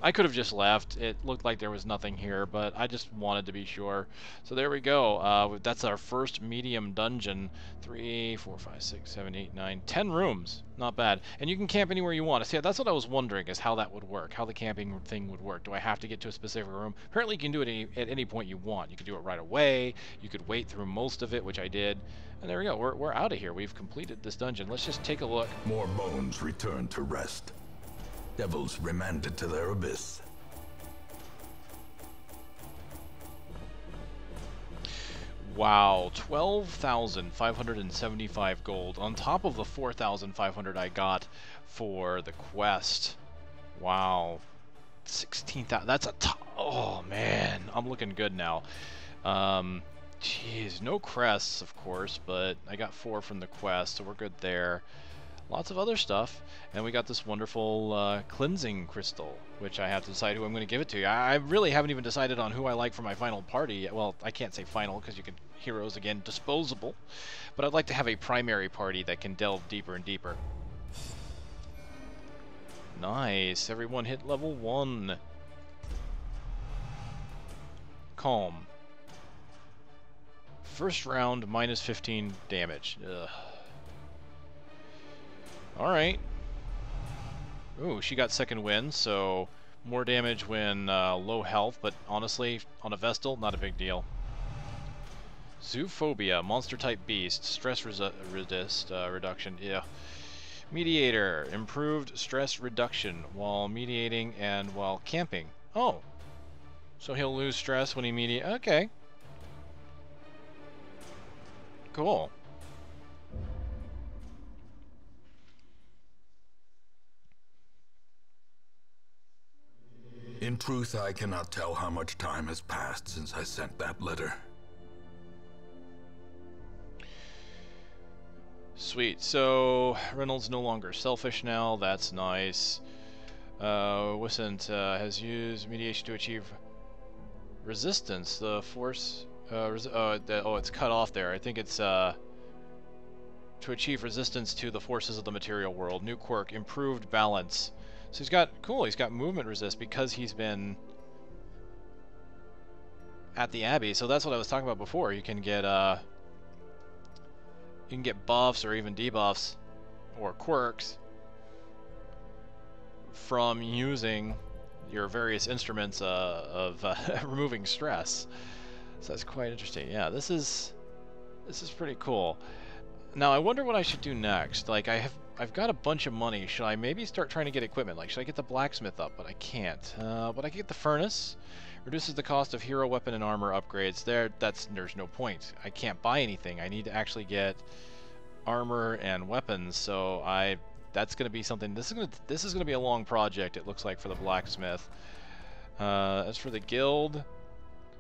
I could have just left. It looked like there was nothing here, but I just wanted to be sure. So there we go. That's our first medium dungeon. 3, 4, 5, 6, 7, 8, 9, 10 rooms. Not bad. And you can camp anywhere you want. See, that's what I was wondering, is how that would work, how the camping thing would work. Do I have to get to a specific room? Apparently you can do it at any point you want. You could do it right away. You could wait through most of it, which I did. And there we go. We're out of here. We've completed this dungeon. Let's just take a look. More bones return to rest. Devils remanded to their abyss. Wow, 12,575 gold on top of the 4,500 I got for the quest. Wow, 16,000. That's a oh man, I'm looking good now. Jeez, no crests, of course, but I got 4 from the quest, so we're good there. lots of other stuff. And we got this wonderful cleansing crystal, which I have to decide who I'm going to give it to. I really haven't even decided on who I like for my final party yet. Well, I can't say final because you can heroes again disposable, but I'd like to have a primary party that can delve deeper and deeper. Nice, everyone hit level 1. Calm. First round, minus 15 damage. Ugh. Alright. Ooh, she got second wind, so more damage when low health, but honestly, on a Vestal, not a big deal. Zoophobia, monster-type beast, stress reduction, yeah. Mediator, improved stress reduction while mediating and while camping. Oh, so he'll lose stress when he mediates. Okay. Cool. In truth, I cannot tell how much time has passed since I sent that letter. Sweet. So Reynolds no longer selfish now. That's nice. Wissant has used mediation to achieve resistance. The force. Oh, it's cut off there. I think it's to achieve resistance to the forces of the material world. New quirk, improved balance. So he's got He's got movement resist because he's been at the Abbey. So that's what I was talking about before. You can get buffs or even debuffs or quirks from using your various instruments of removing stress. So that's quite interesting. Yeah, this is pretty cool. Now I wonder what I should do next. Like I've got a bunch of money. Should I maybe start trying to get equipment? Like should I get the blacksmith up? But I can't. But I can get the furnace. Reduces the cost of hero weapon and armor upgrades. There's no point. I can't buy anything. I need to actually get armor and weapons. So that's going to be something. This is going to be a long project. It looks like for the blacksmith. As for the guild,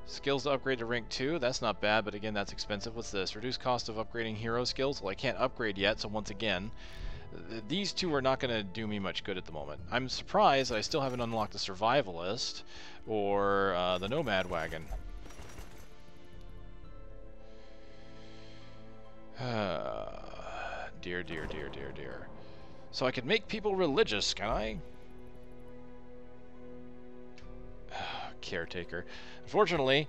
skills to upgrade to rank 2. That's not bad, but again, that's expensive. What's this? Reduced cost of upgrading hero skills. Well, I can't upgrade yet. So once again, these two are not going to do me much good at the moment. I'm surprised I still haven't unlocked the survivalist or the nomad wagon. Dear, dear, dear, dear, dear. So I can make people religious, can I? Caretaker. Unfortunately,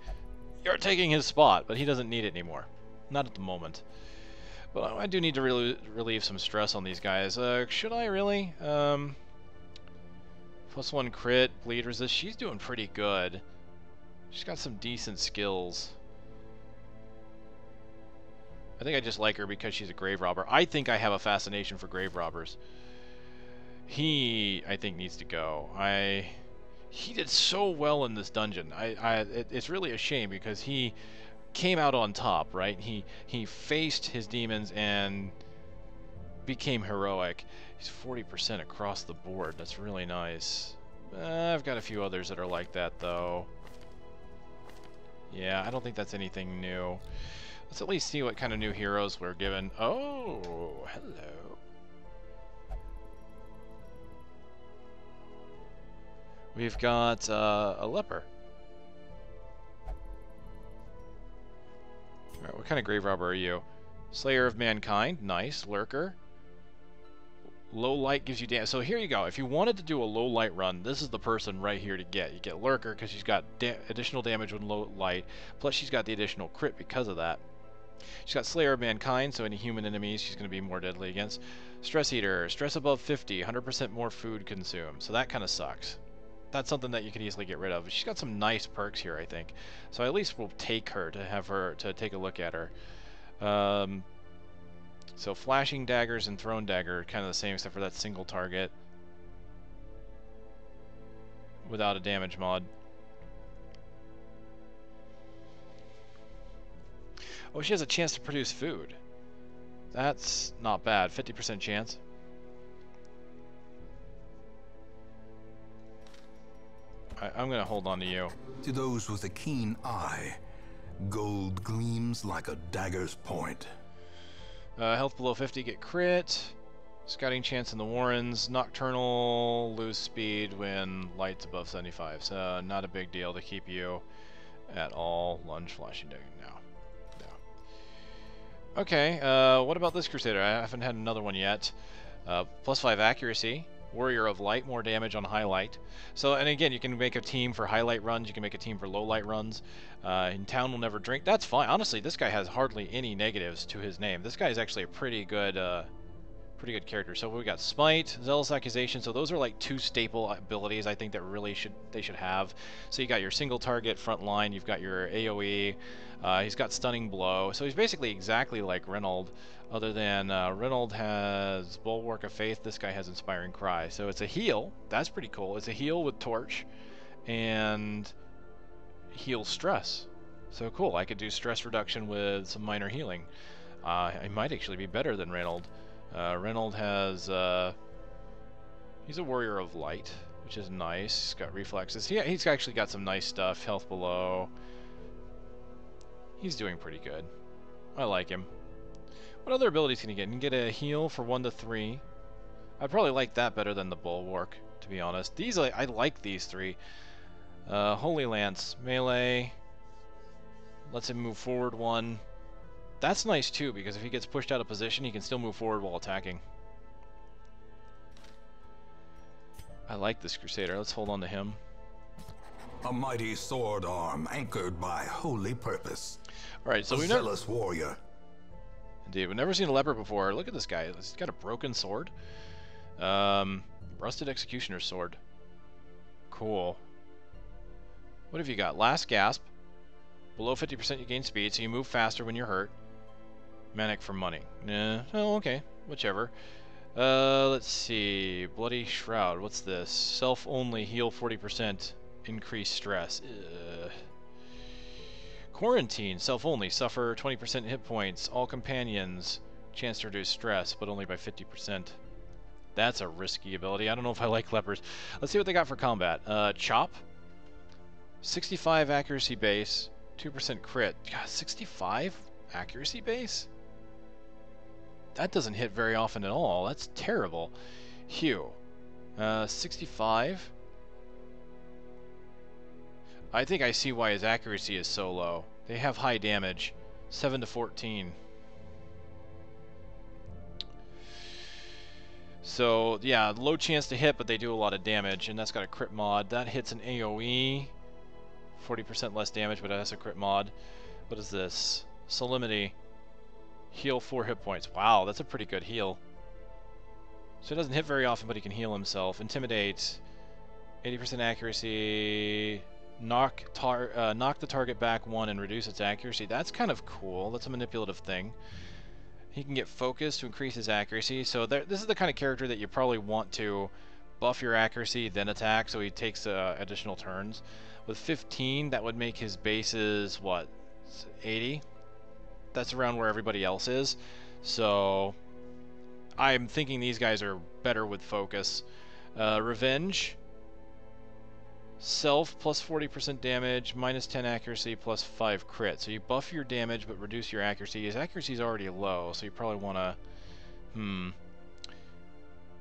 you're taking his spot, but he doesn't need it anymore. Not at the moment. But I do need to relieve some stress on these guys. Should I really? +1 crit, bleed resist. She's doing pretty good. She's got some decent skills. I think I just like her because she's a grave robber. I think I have a fascination for grave robbers. He, I think, needs to go. He did so well in this dungeon. It's really a shame because he came out on top, right? He faced his demons and became heroic. He's 40% across the board. That's really nice. I've got a few others that are like that, though. Yeah, I don't think that's anything new. Let's at least see what kind of new heroes we're given. Oh, hello. We've got a leper. Alright, what kind of grave robber are you? Slayer of Mankind, nice. Lurker. Low light gives you damage. So here you go. If you wanted to do a low light run, this is the person right here to get. You get Lurker because she's got additional damage with low light. Plus she's got the additional crit because of that. She's got Slayer of Mankind, so any human enemies she's going to be more deadly against. Stress Eater. Stress above 50. 100% more food consumed. So that kind of sucks. That's something that you could easily get rid of. She's got some nice perks here, I think. So at least we'll take her to take a look at her. So flashing daggers and thrown dagger are kind of the same except for that single target without a damage mod. Oh, she has a chance to produce food. That's not bad. 50% chance. I'm going to hold on to you. To those with a keen eye, gold gleams like a dagger's point. Health below 50, get crit. Scouting chance in the Warrens. Nocturnal, lose speed when light's above 75. So not a big deal to keep you at all. Lunge, flashing dagger. No. Okay, what about this Crusader? I haven't had another one yet. +5 accuracy. Warrior of Light, more damage on highlight. So, and again, you can make a team for highlight runs, you can make a team for low light runs. In Town will never drink. That's fine. Honestly, this guy has hardly any negatives to his name. This guy is actually a pretty good character. So we got Smite, Zealous Accusation. So those are like two staple abilities I think that really they should have. So you got your single target front line, you've got your AoE. He's got Stunning Blow. So he's basically exactly like Reynold, other than Reynold has Bulwark of Faith. This guy has Inspiring Cry. So it's a heal. That's pretty cool. It's a heal with Torch and heal stress. So cool. I could do stress reduction with some minor healing. I might actually be better than Reynold. Reynold has, he's a Warrior of Light, which is nice. He's got reflexes. He's actually got some nice stuff. Health below. He's doing pretty good. I like him. What other abilities can he get? He can get a heal for 1 to 3. I'd probably like that better than the Bulwark, to be honest. These, I like these 3. Holy Lance, melee. Lets him move forward 1. That's nice too, because if he gets pushed out of position, he can still move forward while attacking. I like this Crusader. Let's hold on to him. A mighty sword arm anchored by holy purpose. Alright, so a we've zealous warrior. Indeed, we've never seen a leopard before. Look at this guy. He's got a broken sword. Rusted Executioner's sword. Cool. What have you got? Last Gasp. Below 50% you gain speed, so you move faster when you're hurt. Manic for money. Nah. Oh, okay. Whichever. Let's see. Bloody Shroud. What's this? Self-only. Heal 40%. Increase stress. Quarantine. Self-only. Suffer 20% hit points. All companions. Chance to reduce stress, but only by 50%. That's a risky ability. I don't know if I like lepers. Let's see what they got for combat. Chop. 65 accuracy base. 2% crit. God, 65 accuracy base? That doesn't hit very often at all. That's terrible. Hew. 65. I think I see why his accuracy is so low. They have high damage. 7 to 14. So, yeah, low chance to hit, but they do a lot of damage, and that's got a crit mod. That hits an AoE. 40% less damage, but that's a crit mod. What is this? Solemnity. Heal 4 hit points. Wow, that's a pretty good heal. So he doesn't hit very often, but he can heal himself. Intimidate. 80% accuracy. Knock the target back 1 and reduce its accuracy. That's kind of cool. That's a manipulative thing. He can get focus to increase his accuracy. So this is the kind of character that you probably want to buff your accuracy, then attack, so he takes additional turns. With 15, that would make his bases, what, 80? That's around where everybody else is. So I'm thinking these guys are better with focus. Revenge. Self plus 40% damage, minus 10 accuracy, plus 5 crit. So you buff your damage but reduce your accuracy. His accuracy is already low, so you probably want to...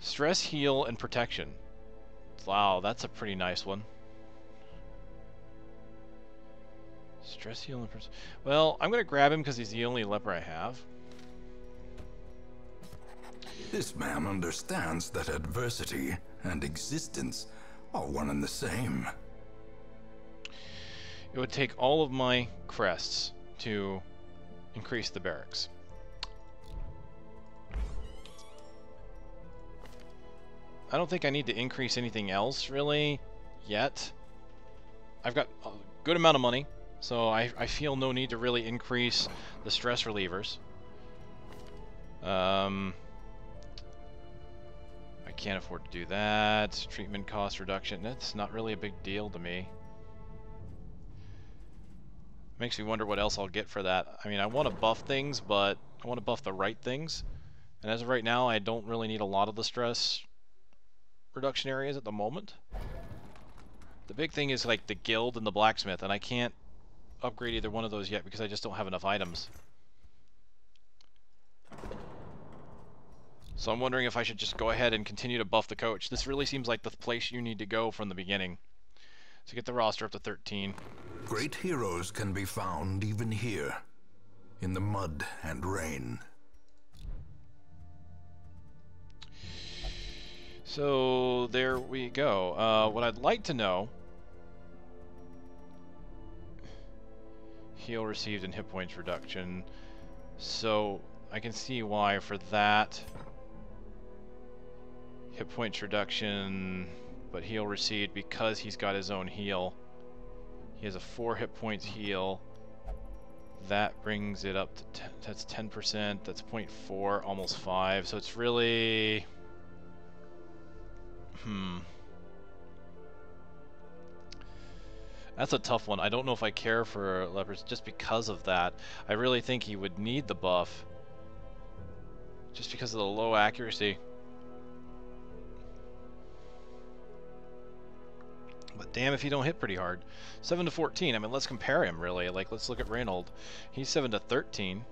Stress, heal, and protection. Wow, that's a pretty nice one. Stress, heal, and protection. Well, I'm going to grab him because he's the only leper I have. This man understands that adversity and existence are one and the same. It would take all of my crests to increase the barracks. I don't think I need to increase anything else, really, yet. I've got a good amount of money, so I feel no need to really increase the stress relievers. I can't afford to do that. Treatment cost reduction, that's not really a big deal to me. Makes me wonder what else I'll get for that. I mean, I want to buff things, but I want to buff the right things. And as of right now, I don't really need a lot of the stress reduction areas at the moment. The big thing is like the guild and the blacksmith, and I can't upgrade either one of those yet because I just don't have enough items. So I'm wondering if I should just go ahead and continue to buff the coach. This really seems like the place you need to go from the beginning. So get the roster up to 13. Great heroes can be found even here, in the mud and rain. So there we go. What I'd like to know... Heal received and hit points reduction. So I can see why for that. Hit points reduction, but heal received because he's got his own heal. He has a 4 hit points heal. That brings it up to that's 10%. That's 0.4, almost 5. So it's really... That's a tough one. I don't know if I care for lepers just because of that. I really think he would need the buff. Just because of the low accuracy. But damn if you don't hit pretty hard. 7 to 14. I mean, let's compare him, really. Like, let's look at Reynold. He's 7 to 13.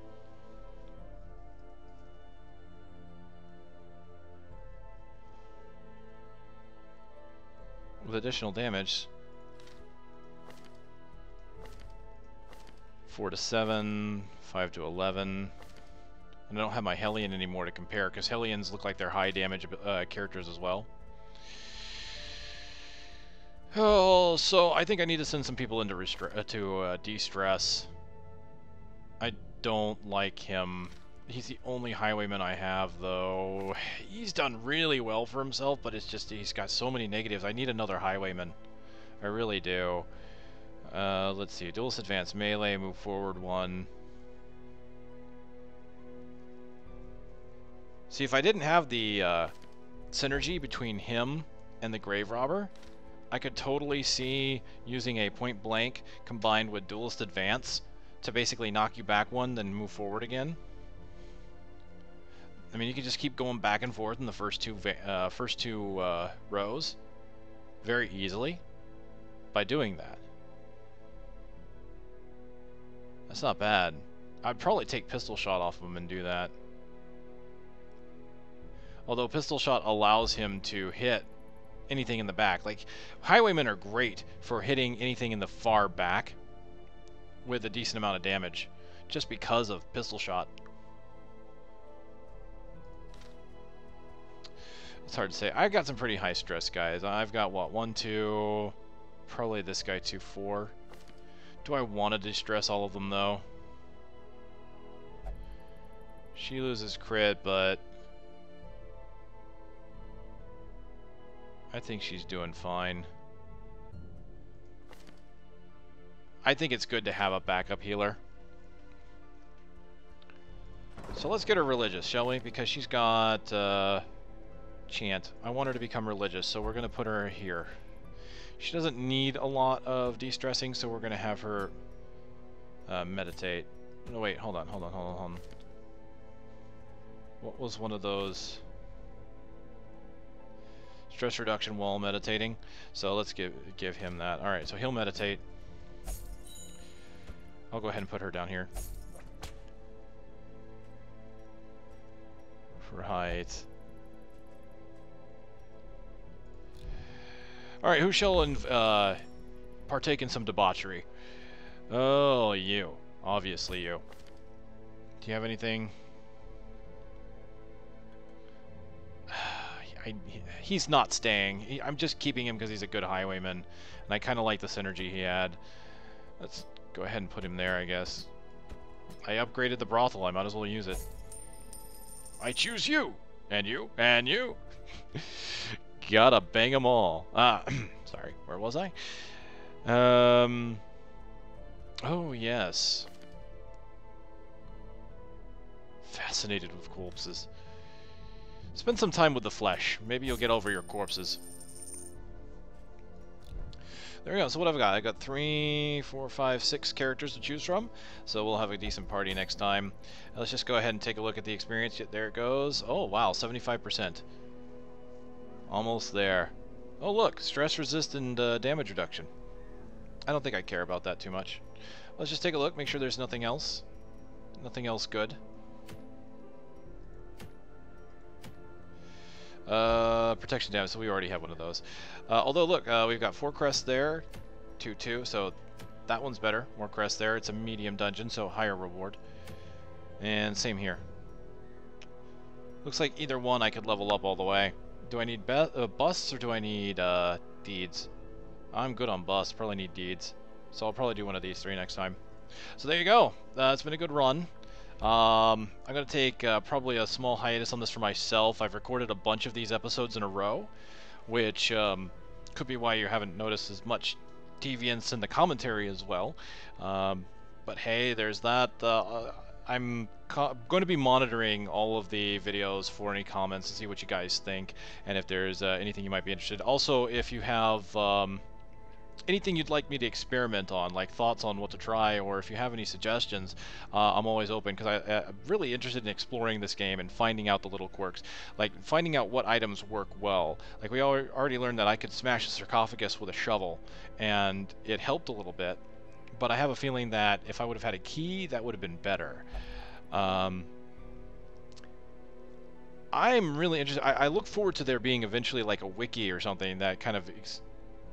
With additional damage. 4 to 7, 5 to 11. And I don't have my Hellion anymore to compare, because Hellions look like they're high damage characters as well. Oh, so I think I need to send some people into de-stress. I don't like him. He's the only highwayman I have, though. He's done really well for himself, but it's just he's got so many negatives. I need another highwayman. I really do. Let's see. Duelist advance melee, move forward 1. See, if I didn't have the synergy between him and the Grave Robber, I could totally see using a point blank combined with Duelist advance to basically knock you back 1, then move forward again. I mean, you can just keep going back and forth in the first two rows very easily by doing that. That's not bad. I'd probably take pistol shot off of him and do that. Although pistol shot allows him to hit anything in the back. Like, highwaymen are great for hitting anything in the far back with a decent amount of damage, just because of pistol shot. It's hard to say. I've got some pretty high stress guys. I've got, what, 1, 2, probably this guy 2, 4. Do I want to distress all of them, though? She loses crit, but I think she's doing fine. I think it's good to have a backup healer. So let's get her religious, shall we? Because she's got chant. I want her to become religious, so we're going to put her here. She doesn't need a lot of de-stressing, so we're going to have her meditate. No, wait, hold on. What was one of those? Stress reduction while meditating. So let's give him that. Alright, so he'll meditate. I'll go ahead and put her down here. For height. Alright, who shall partake in some debauchery? Oh, you. Obviously you. Do you have anything? He's not staying. I'm just keeping him because he's a good highwayman. And I kind of like the synergy he had. Let's go ahead and put him there, I guess. I upgraded the brothel. I might as well use it. I choose you! And you! And you! Gotta bang them all. Sorry, where was I? Oh, yes. Fascinated with corpses. Spend some time with the flesh. Maybe you'll get over your corpses. There we go. So what I've got? I've got 3, 4, 5, 6 characters to choose from. So we'll have a decent party next time. Let's just go ahead and take a look at the experience. There it goes. Oh, wow. 75%. Almost there. Oh, look. Stress resist and damage reduction. I don't think I care about that too much. Let's just take a look. Make sure there's nothing else. Nothing else good. Protection damage, so we already have one of those. Although, look, we've got 4 crests there, 2-2, so that one's better. More crests there. It's a medium dungeon, so higher reward. And same here. Looks like either one I could level up all the way. Do I need busts or do I need deeds? I'm good on busts, probably need deeds. So I'll probably do one of these 3 next time. So there you go. It's been a good run. I'm going to take probably a small hiatus on this for myself. I've recorded a bunch of these episodes in a row, which could be why you haven't noticed as much deviance in the commentary as well. But hey, there's that. I'm going to be monitoring all of the videos for any comments and see what you guys think, and if there's anything you might be interested. Also, if you have anything you'd like me to experiment on, like thoughts on what to try, or if you have any suggestions, I'm always open, because I'm really interested in exploring this game and finding out the little quirks, like finding out what items work well. Like we already learned that I could smash a sarcophagus with a shovel, and it helped a little bit, but I have a feeling that if I would have had a key, that would have been better. I'm really interested. I look forward to there being eventually like a wiki or something that kind of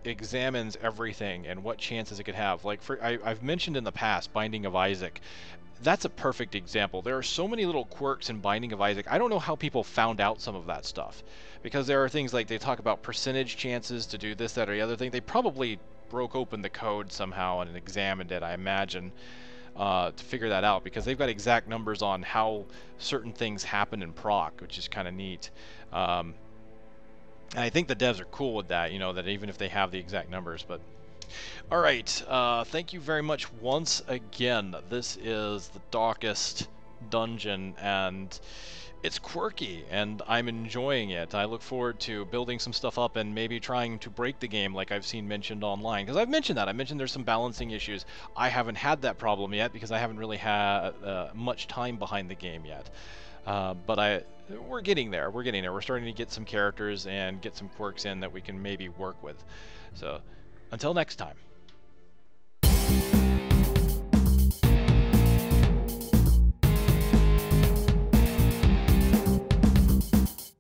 examines everything and what chances it could have. Like I've mentioned in the past Binding of Isaac. That's a perfect example. There are so many little quirks in Binding of Isaac. I don't know how people found out some of that stuff, because there are things like they talk about percentage chances to do this, that, or the other thing. They probably broke open the code somehow and examined it, I imagine, to figure that out, because they've got exact numbers on how certain things happen in proc, which is kind of neat. And I think the devs are cool with that, you know, that even if they have the exact numbers. But alright, thank you very much once again. This is the darkest dungeon, and it's quirky, and I'm enjoying it. I look forward to building some stuff up and maybe trying to break the game like I've seen mentioned online. Because I've mentioned that. I mentioned there's some balancing issues. I haven't had that problem yet because I haven't really had much time behind the game yet. But we're getting there. We're getting there. We're starting to get some characters and get some quirks in that we can maybe work with. So, until next time.